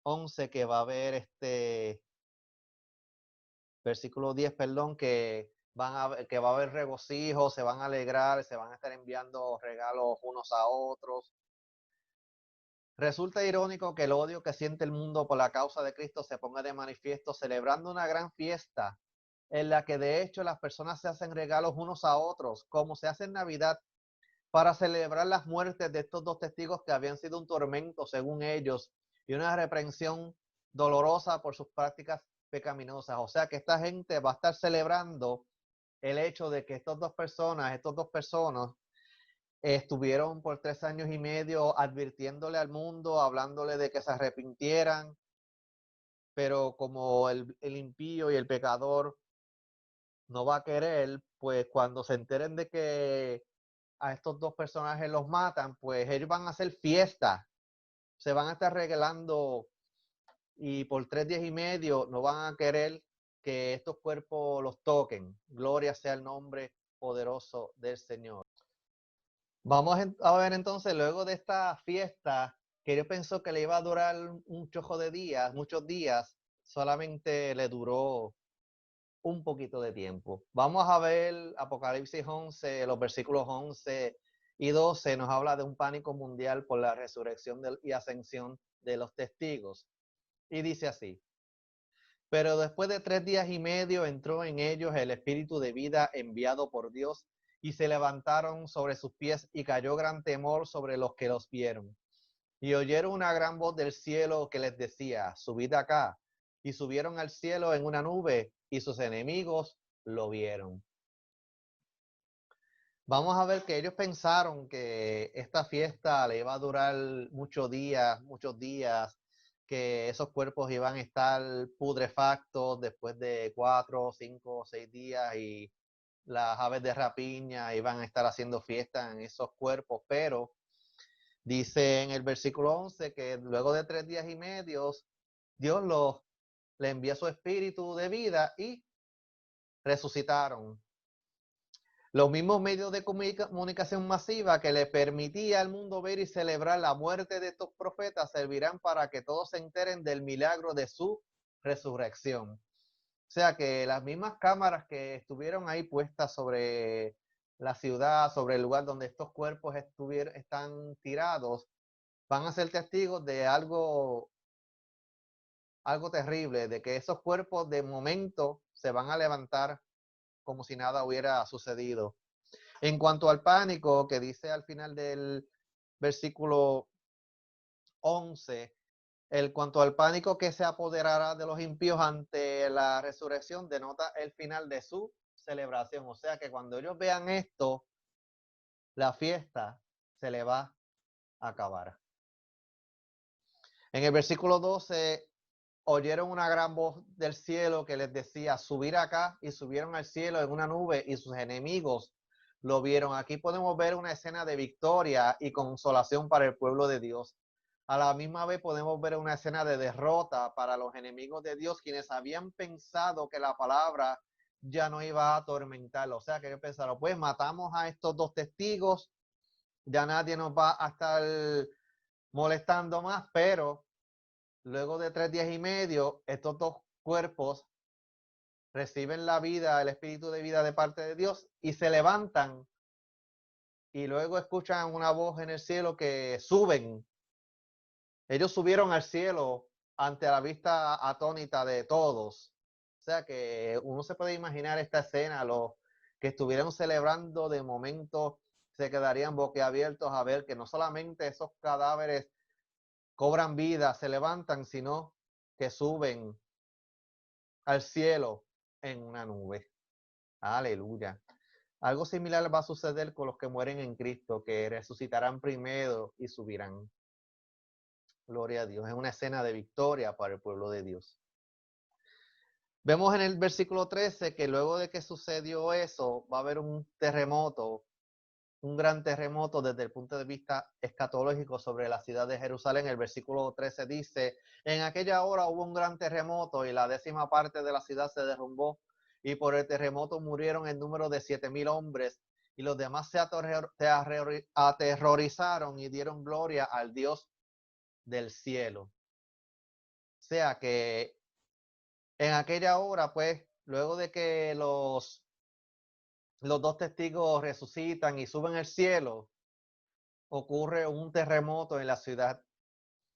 11 que va a haber versículo 10, perdón, que va a haber regocijo, se van a alegrar, se van a estar enviando regalos unos a otros. Resulta irónico que el odio que siente el mundo por la causa de Cristo se ponga de manifiesto celebrando una gran fiesta en la que de hecho las personas se hacen regalos unos a otros, como se hace en Navidad, para celebrar las muertes de estos dos testigos que habían sido un tormento, según ellos, y una reprensión dolorosa por sus prácticas pecaminosas. O sea que esta gente va a estar celebrando el hecho de que estos dos personas estuvieron por 3 años y medio advirtiéndole al mundo, hablándole de que se arrepintieran, pero como el impío y el pecador no va a querer, pues cuando se enteren de que a estos dos personajes los matan, pues ellos van a hacer fiesta, se van a estar regalando y por 3 días y medio no van a querer que estos cuerpos los toquen. Gloria sea el nombre poderoso del Señor. Vamos a ver entonces, luego de esta fiesta, que yo pensó que le iba a durar un chojo de días, muchos días, solamente le duró un poquito de tiempo. Vamos a ver Apocalipsis 11, los versículos 11 y 12, nos habla de un pánico mundial por la resurrección y ascensión de los testigos. Y dice así: pero después de 3 días y medio entró en ellos el espíritu de vida enviado por Dios, y se levantaron sobre sus pies, y cayó gran temor sobre los que los vieron. Y oyeron una gran voz del cielo que les decía: subid acá. Y subieron al cielo en una nube, y sus enemigos lo vieron. Vamos a ver que ellos pensaron que esta fiesta le iba a durar muchos días, que esos cuerpos iban a estar putrefactos después de 4, 5, 6 días, y las aves de rapiña iban a estar haciendo fiesta en esos cuerpos, pero dice en el versículo 11 que luego de 3 días y medio, Dios le envía su espíritu de vida y resucitaron. Los mismos medios de comunicación masiva que le permitía al mundo ver y celebrar la muerte de estos profetas servirán para que todos se enteren del milagro de su resurrección. O sea que las mismas cámaras que estuvieron ahí puestas sobre la ciudad, sobre el lugar donde estos cuerpos están tirados, van a ser testigos de algo terrible, de que esos cuerpos de momento se van a levantar como si nada hubiera sucedido. En cuanto al pánico, que dice al final del versículo 11, en cuanto al pánico que se apoderará de los impíos ante la resurrección, denota el final de su celebración. O sea que cuando ellos vean esto, la fiesta se le va a acabar. En el versículo 12, oyeron una gran voz del cielo que les decía: subir acá, y subieron al cielo en una nube, y sus enemigos lo vieron. Aquí podemos ver una escena de victoria y consolación para el pueblo de Dios. A la misma vez podemos ver una escena de derrota para los enemigos de Dios, quienes habían pensado que la palabra ya no iba a atormentarlo. O sea, que ellos pensaron: pues matamos a estos dos testigos, ya nadie nos va a estar molestando más. Pero luego de 3 días y medio, estos dos cuerpos reciben la vida, el espíritu de vida de parte de Dios, y se levantan, y luego escuchan una voz en el cielo que suben. Ellos subieron al cielo ante la vista atónita de todos. O sea que uno se puede imaginar esta escena: los que estuvieron celebrando de momento se quedarían boquiabiertos a ver que no solamente esos cadáveres cobran vida, se levantan, sino que suben al cielo en una nube. Aleluya. Algo similar va a suceder con los que mueren en Cristo, que resucitarán primero y subirán. Gloria a Dios. Es una escena de victoria para el pueblo de Dios. Vemos en el versículo 13 que luego de que sucedió eso, va a haber un terremoto, un gran terremoto desde el punto de vista escatológico sobre la ciudad de Jerusalén. El versículo 13 dice: en aquella hora hubo un gran terremoto, y la 10ª parte de la ciudad se derrumbó, y por el terremoto murieron en número de 7,000 hombres, y los demás se aterrorizaron y dieron gloria al Dios del cielo. O sea que en aquella hora, pues, luego de que los dos testigos resucitan y suben al cielo, ocurre un terremoto en la ciudad.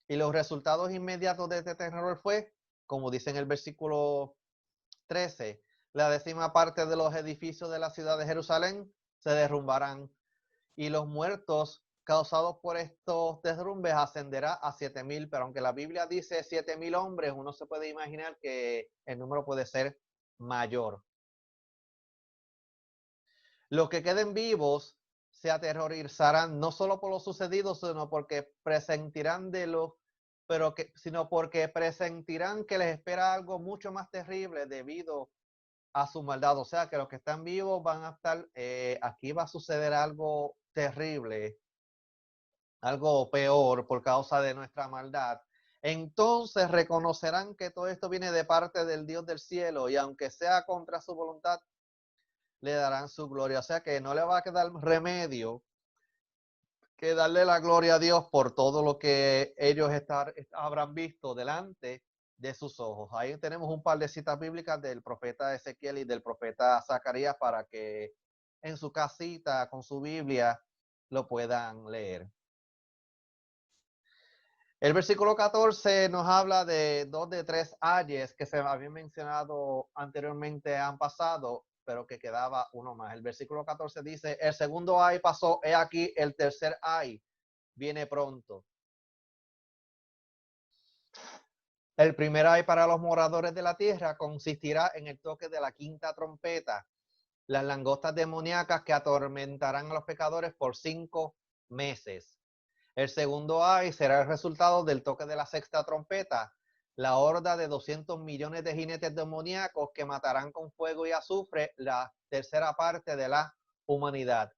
Y los resultados inmediatos de este terror fue, como dice en el versículo 13, la 10ª parte de los edificios de la ciudad de Jerusalén se derrumbarán, y los muertos causados por estos derrumbes ascenderá a 7,000. Pero aunque la Biblia dice 7,000 hombres, uno se puede imaginar que el número puede ser mayor. Los que queden vivos se aterrorizarán no solo por lo sucedido, sino porque presentirán sino porque presentirán que les espera algo mucho más terrible debido a su maldad. O sea que los que están vivos van a estar, aquí va a suceder algo terrible, algo peor por causa de nuestra maldad, entonces reconocerán que todo esto viene de parte del Dios del cielo y aunque sea contra su voluntad, le darán su gloria. O sea que no le va a quedar remedio que darle la gloria a Dios por todo lo que ellos habrán visto delante de sus ojos. Ahí tenemos un par de citas bíblicas del profeta Ezequiel y del profeta Zacarías para que en su casita con su Biblia lo puedan leer. El versículo 14 nos habla de 2 de 3 ayes que se habían mencionado anteriormente, han pasado, pero que quedaba uno más. El versículo 14 dice, el segundo ay pasó, he aquí el tercer ay viene pronto. El primer ay para los moradores de la tierra consistirá en el toque de la quinta trompeta, las langostas demoníacas que atormentarán a los pecadores por 5 meses. El segundo ay será el resultado del toque de la sexta trompeta, la horda de 200 millones de jinetes demoníacos que matarán con fuego y azufre la tercera parte de la humanidad.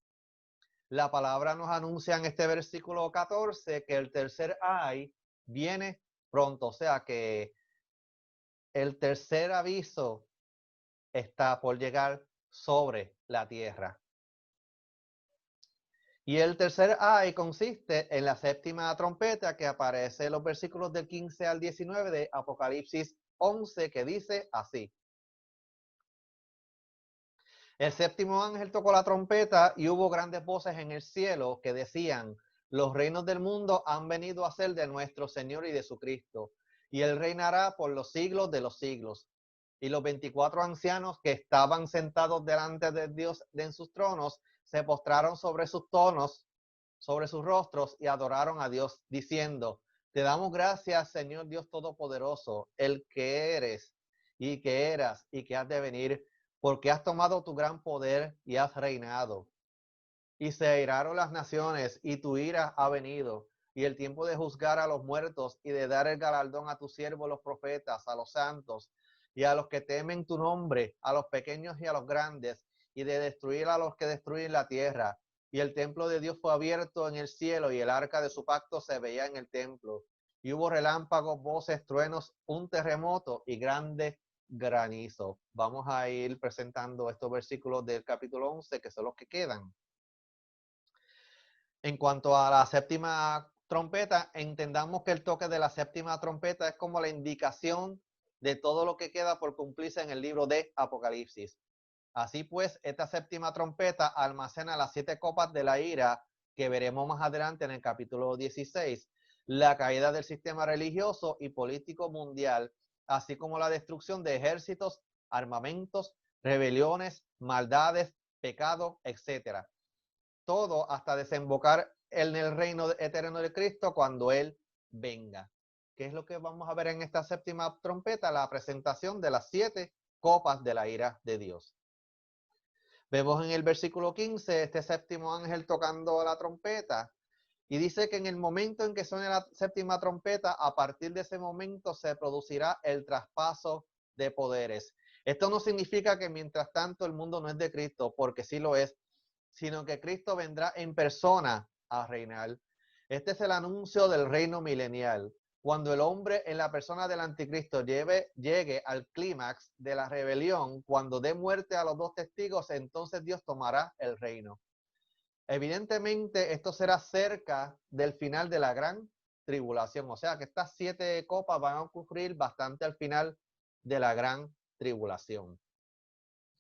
La palabra nos anuncia en este versículo 14 que el tercer ay viene pronto, o sea que el tercer aviso está por llegar sobre la tierra. Y el tercer ay consiste en la séptima trompeta que aparece en los versículos del 15 al 19 de Apocalipsis 11, que dice así. El séptimo ángel tocó la trompeta y hubo grandes voces en el cielo que decían, los reinos del mundo han venido a ser de nuestro Señor y de su Cristo, y él reinará por los siglos de los siglos. Y los 24 ancianos que estaban sentados delante de Dios en sus tronos, se postraron sobre sus tonos, sobre sus rostros y adoraron a Dios, diciendo, te damos gracias, Señor Dios Todopoderoso, el que eres y que eras y que has de venir, porque has tomado tu gran poder y has reinado. Y se airaron las naciones y tu ira ha venido, y el tiempo de juzgar a los muertos y de dar el galardón a tus siervos los profetas, a los santos y a los que temen tu nombre, a los pequeños y a los grandes, y de destruir a los que destruyen la tierra. Y el templo de Dios fue abierto en el cielo y el arca de su pacto se veía en el templo. Y hubo relámpagos, voces, truenos, un terremoto y grande granizo. Vamos a ir presentando estos versículos del capítulo 11, que son los que quedan. En cuanto a la séptima trompeta, entendamos que el toque de la séptima trompeta es como la indicación de todo lo que queda por cumplirse en el libro de Apocalipsis. Así pues, esta séptima trompeta almacena las 7 copas de la ira que veremos más adelante en el capítulo 16, la caída del sistema religioso y político mundial, así como la destrucción de ejércitos, armamentos, rebeliones, maldades, pecados, etc. Todo hasta desembocar en el reino eterno de Cristo cuando Él venga. ¿Qué es lo que vamos a ver en esta séptima trompeta? La presentación de las 7 copas de la ira de Dios. Vemos en el versículo 15 este séptimo ángel tocando la trompeta y dice que en el momento en que suene la séptima trompeta, a partir de ese momento se producirá el traspaso de poderes. Esto no significa que mientras tanto el mundo no es de Cristo, porque sí lo es, sino que Cristo vendrá en persona a reinar. Este es el anuncio del reino milenial. Cuando el hombre en la persona del anticristo llegue al clímax de la rebelión, cuando dé muerte a los 2 testigos, entonces Dios tomará el reino. Evidentemente, esto será cerca del final de la gran tribulación. O sea que estas 7 copas van a ocurrir bastante al final de la gran tribulación,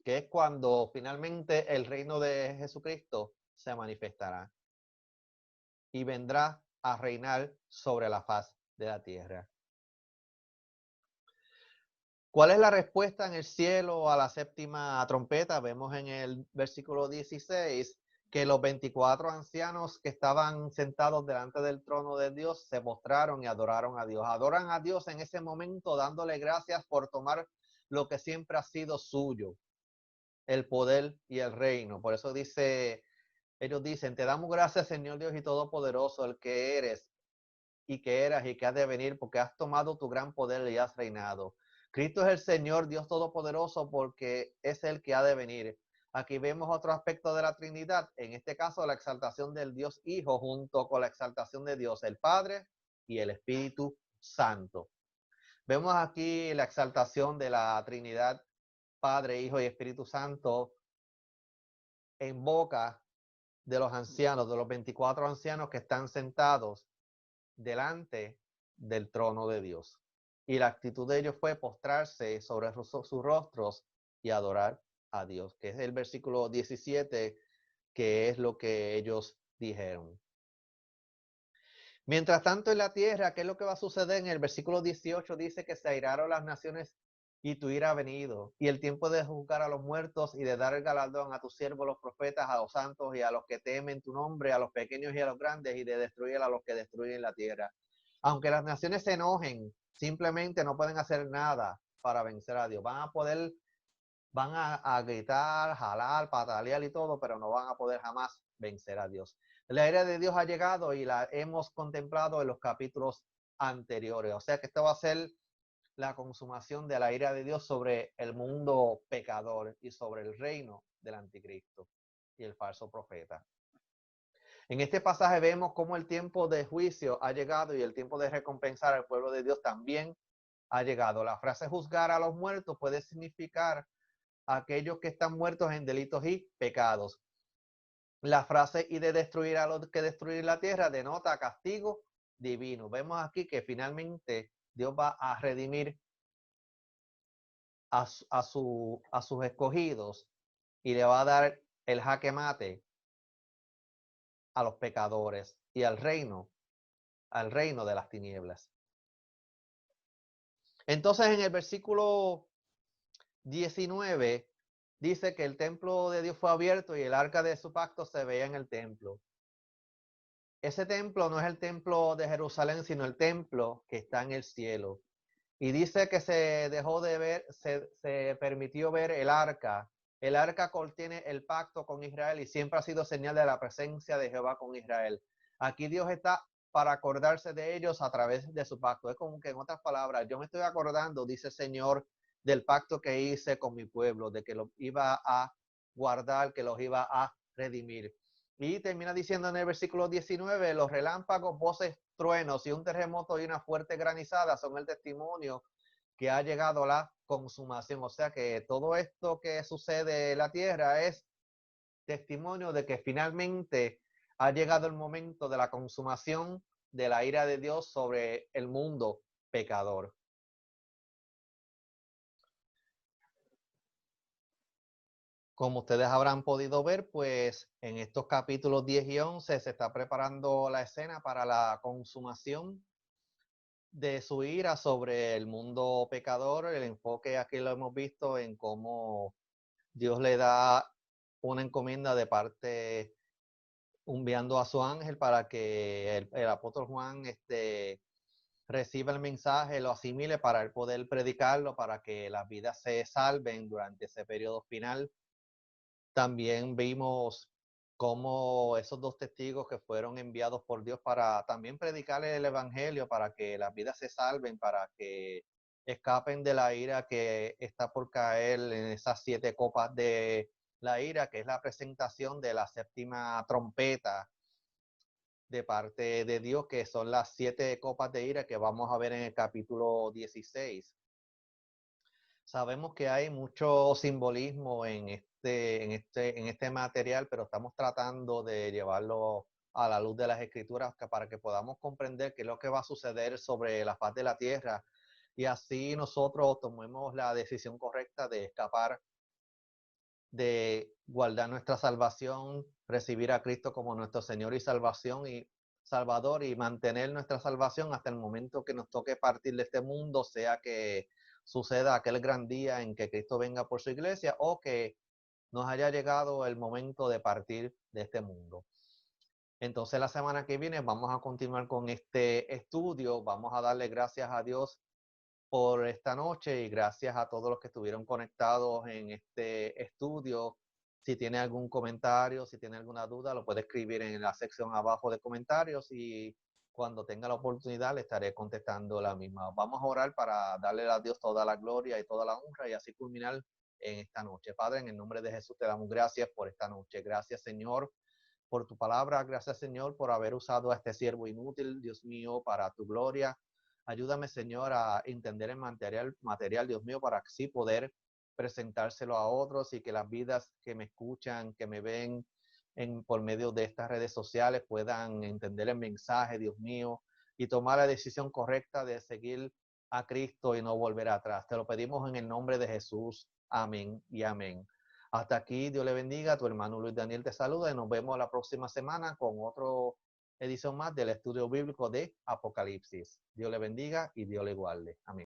que es cuando finalmente el reino de Jesucristo se manifestará y vendrá a reinar sobre la faz de la tierra. ¿Cuál es la respuesta en el cielo a la séptima trompeta? Vemos en el versículo 16 que los 24 ancianos que estaban sentados delante del trono de Dios se postraron y adoraron a Dios. Adoran a Dios en ese momento dándole gracias por tomar lo que siempre ha sido suyo, el poder y el reino. Por eso ellos dicen, te damos gracias, Señor Dios y Todopoderoso, el que eres y que eras y que has de venir, porque has tomado tu gran poder y has reinado. Cristo es el Señor Dios Todopoderoso porque es el que ha de venir. Aquí vemos otro aspecto de la Trinidad, en este caso la exaltación del Dios Hijo junto con la exaltación de Dios el Padre y el Espíritu Santo. Vemos aquí la exaltación de la Trinidad, Padre, Hijo y Espíritu Santo en boca de los ancianos, de los 24 ancianos que están sentados delante del trono de Dios. Y la actitud de ellos fue postrarse sobre sus rostros y adorar a Dios, que es el versículo 17, que es lo que ellos dijeron. Mientras tanto en la tierra, ¿qué es lo que va a suceder? En el versículo 18 dice que se airaron las naciones y tu ira ha venido, y el tiempo de juzgar a los muertos y de dar el galardón a tus siervos los profetas, a los santos y a los que temen tu nombre, a los pequeños y a los grandes, y de destruir a los que destruyen la tierra. Aunque las naciones se enojen, simplemente no pueden hacer nada para vencer a Dios. Van a gritar, jalar, patalear y todo, pero no van a poder jamás vencer a Dios. La ira de Dios ha llegado y la hemos contemplado en los capítulos anteriores. O sea que esto va a ser la consumación de la ira de Dios sobre el mundo pecador y sobre el reino del anticristo y el falso profeta. En este pasaje vemos cómo el tiempo de juicio ha llegado y el tiempo de recompensar al pueblo de Dios también ha llegado. La frase juzgar a los muertos puede significar a aquellos que están muertos en delitos y pecados. La frase y de destruir a los que destruir la tierra denota castigo divino. Vemos aquí que finalmente Dios va a redimir a sus escogidos y le va a dar el jaque mate a los pecadores y al reino de las tinieblas. Entonces en el versículo 19 dice que el templo de Dios fue abierto y el arca de su pacto se veía en el templo. Ese templo no es el templo de Jerusalén, sino el templo que está en el cielo. Y dice que se dejó de ver, se permitió ver el arca. El arca contiene el pacto con Israel y siempre ha sido señal de la presencia de Jehová con Israel. Aquí Dios está para acordarse de ellos a través de su pacto. Es como que en otras palabras, yo me estoy acordando, dice el Señor, del pacto que hice con mi pueblo, de que los iba a guardar, que los iba a redimir. Y termina diciendo en el versículo 19, los relámpagos, voces, truenos y un terremoto y una fuerte granizada son el testimonio que ha llegado la consumación. O sea que todo esto que sucede en la tierra es testimonio de que finalmente ha llegado el momento de la consumación de la ira de Dios sobre el mundo pecador. Como ustedes habrán podido ver, pues en estos capítulos 10 y 11 se está preparando la escena para la consumación de su ira sobre el mundo pecador. El enfoque aquí lo hemos visto en cómo Dios le da una encomienda de parte, enviando a su ángel para que el apóstol Juan reciba el mensaje, lo asimile para él poder predicarlo, para que las vidas se salven durante ese periodo final. También vimos cómo esos dos testigos que fueron enviados por Dios para también predicar el evangelio, para que las vidas se salven, para que escapen de la ira que está por caer en esas 7 copas de la ira, que es la presentación de la séptima trompeta de parte de Dios, que son las 7 copas de ira que vamos a ver en el capítulo 16. Sabemos que hay mucho simbolismo en este material, pero estamos tratando de llevarlo a la luz de las escrituras para que podamos comprender qué es lo que va a suceder sobre la faz de la tierra y así nosotros tomemos la decisión correcta de escapar, de guardar nuestra salvación, recibir a Cristo como nuestro Señor y salvación y Salvador y mantener nuestra salvación hasta el momento que nos toque partir de este mundo, sea que suceda aquel gran día en que Cristo venga por su iglesia o que nos haya llegado el momento de partir de este mundo. Entonces la semana que viene vamos a continuar con este estudio, vamos a darle gracias a Dios por esta noche y gracias a todos los que estuvieron conectados en este estudio. Si tiene algún comentario, si tiene alguna duda, lo puede escribir en la sección abajo de comentarios y cuando tenga la oportunidad le estaré contestando la misma. Vamos a orar para darle a Dios toda la gloria y toda la honra y así culminar en esta noche. Padre, en el nombre de Jesús te damos gracias por esta noche. Gracias, Señor, por tu palabra. Gracias, Señor, por haber usado a este siervo inútil, Dios mío, para tu gloria. Ayúdame, Señor, a entender el material, Dios mío, para así poder presentárselo a otros y que las vidas que me escuchan, que me ven por medio de estas redes sociales puedan entender el mensaje, Dios mío, y tomar la decisión correcta de seguir a Cristo y no volver atrás. Te lo pedimos en el nombre de Jesús. Amén y amén. Hasta aquí, Dios le bendiga. Tu hermano Luis Daniel te saluda y nos vemos la próxima semana con otra edición más del estudio bíblico de Apocalipsis. Dios le bendiga y Dios le guarde. Amén.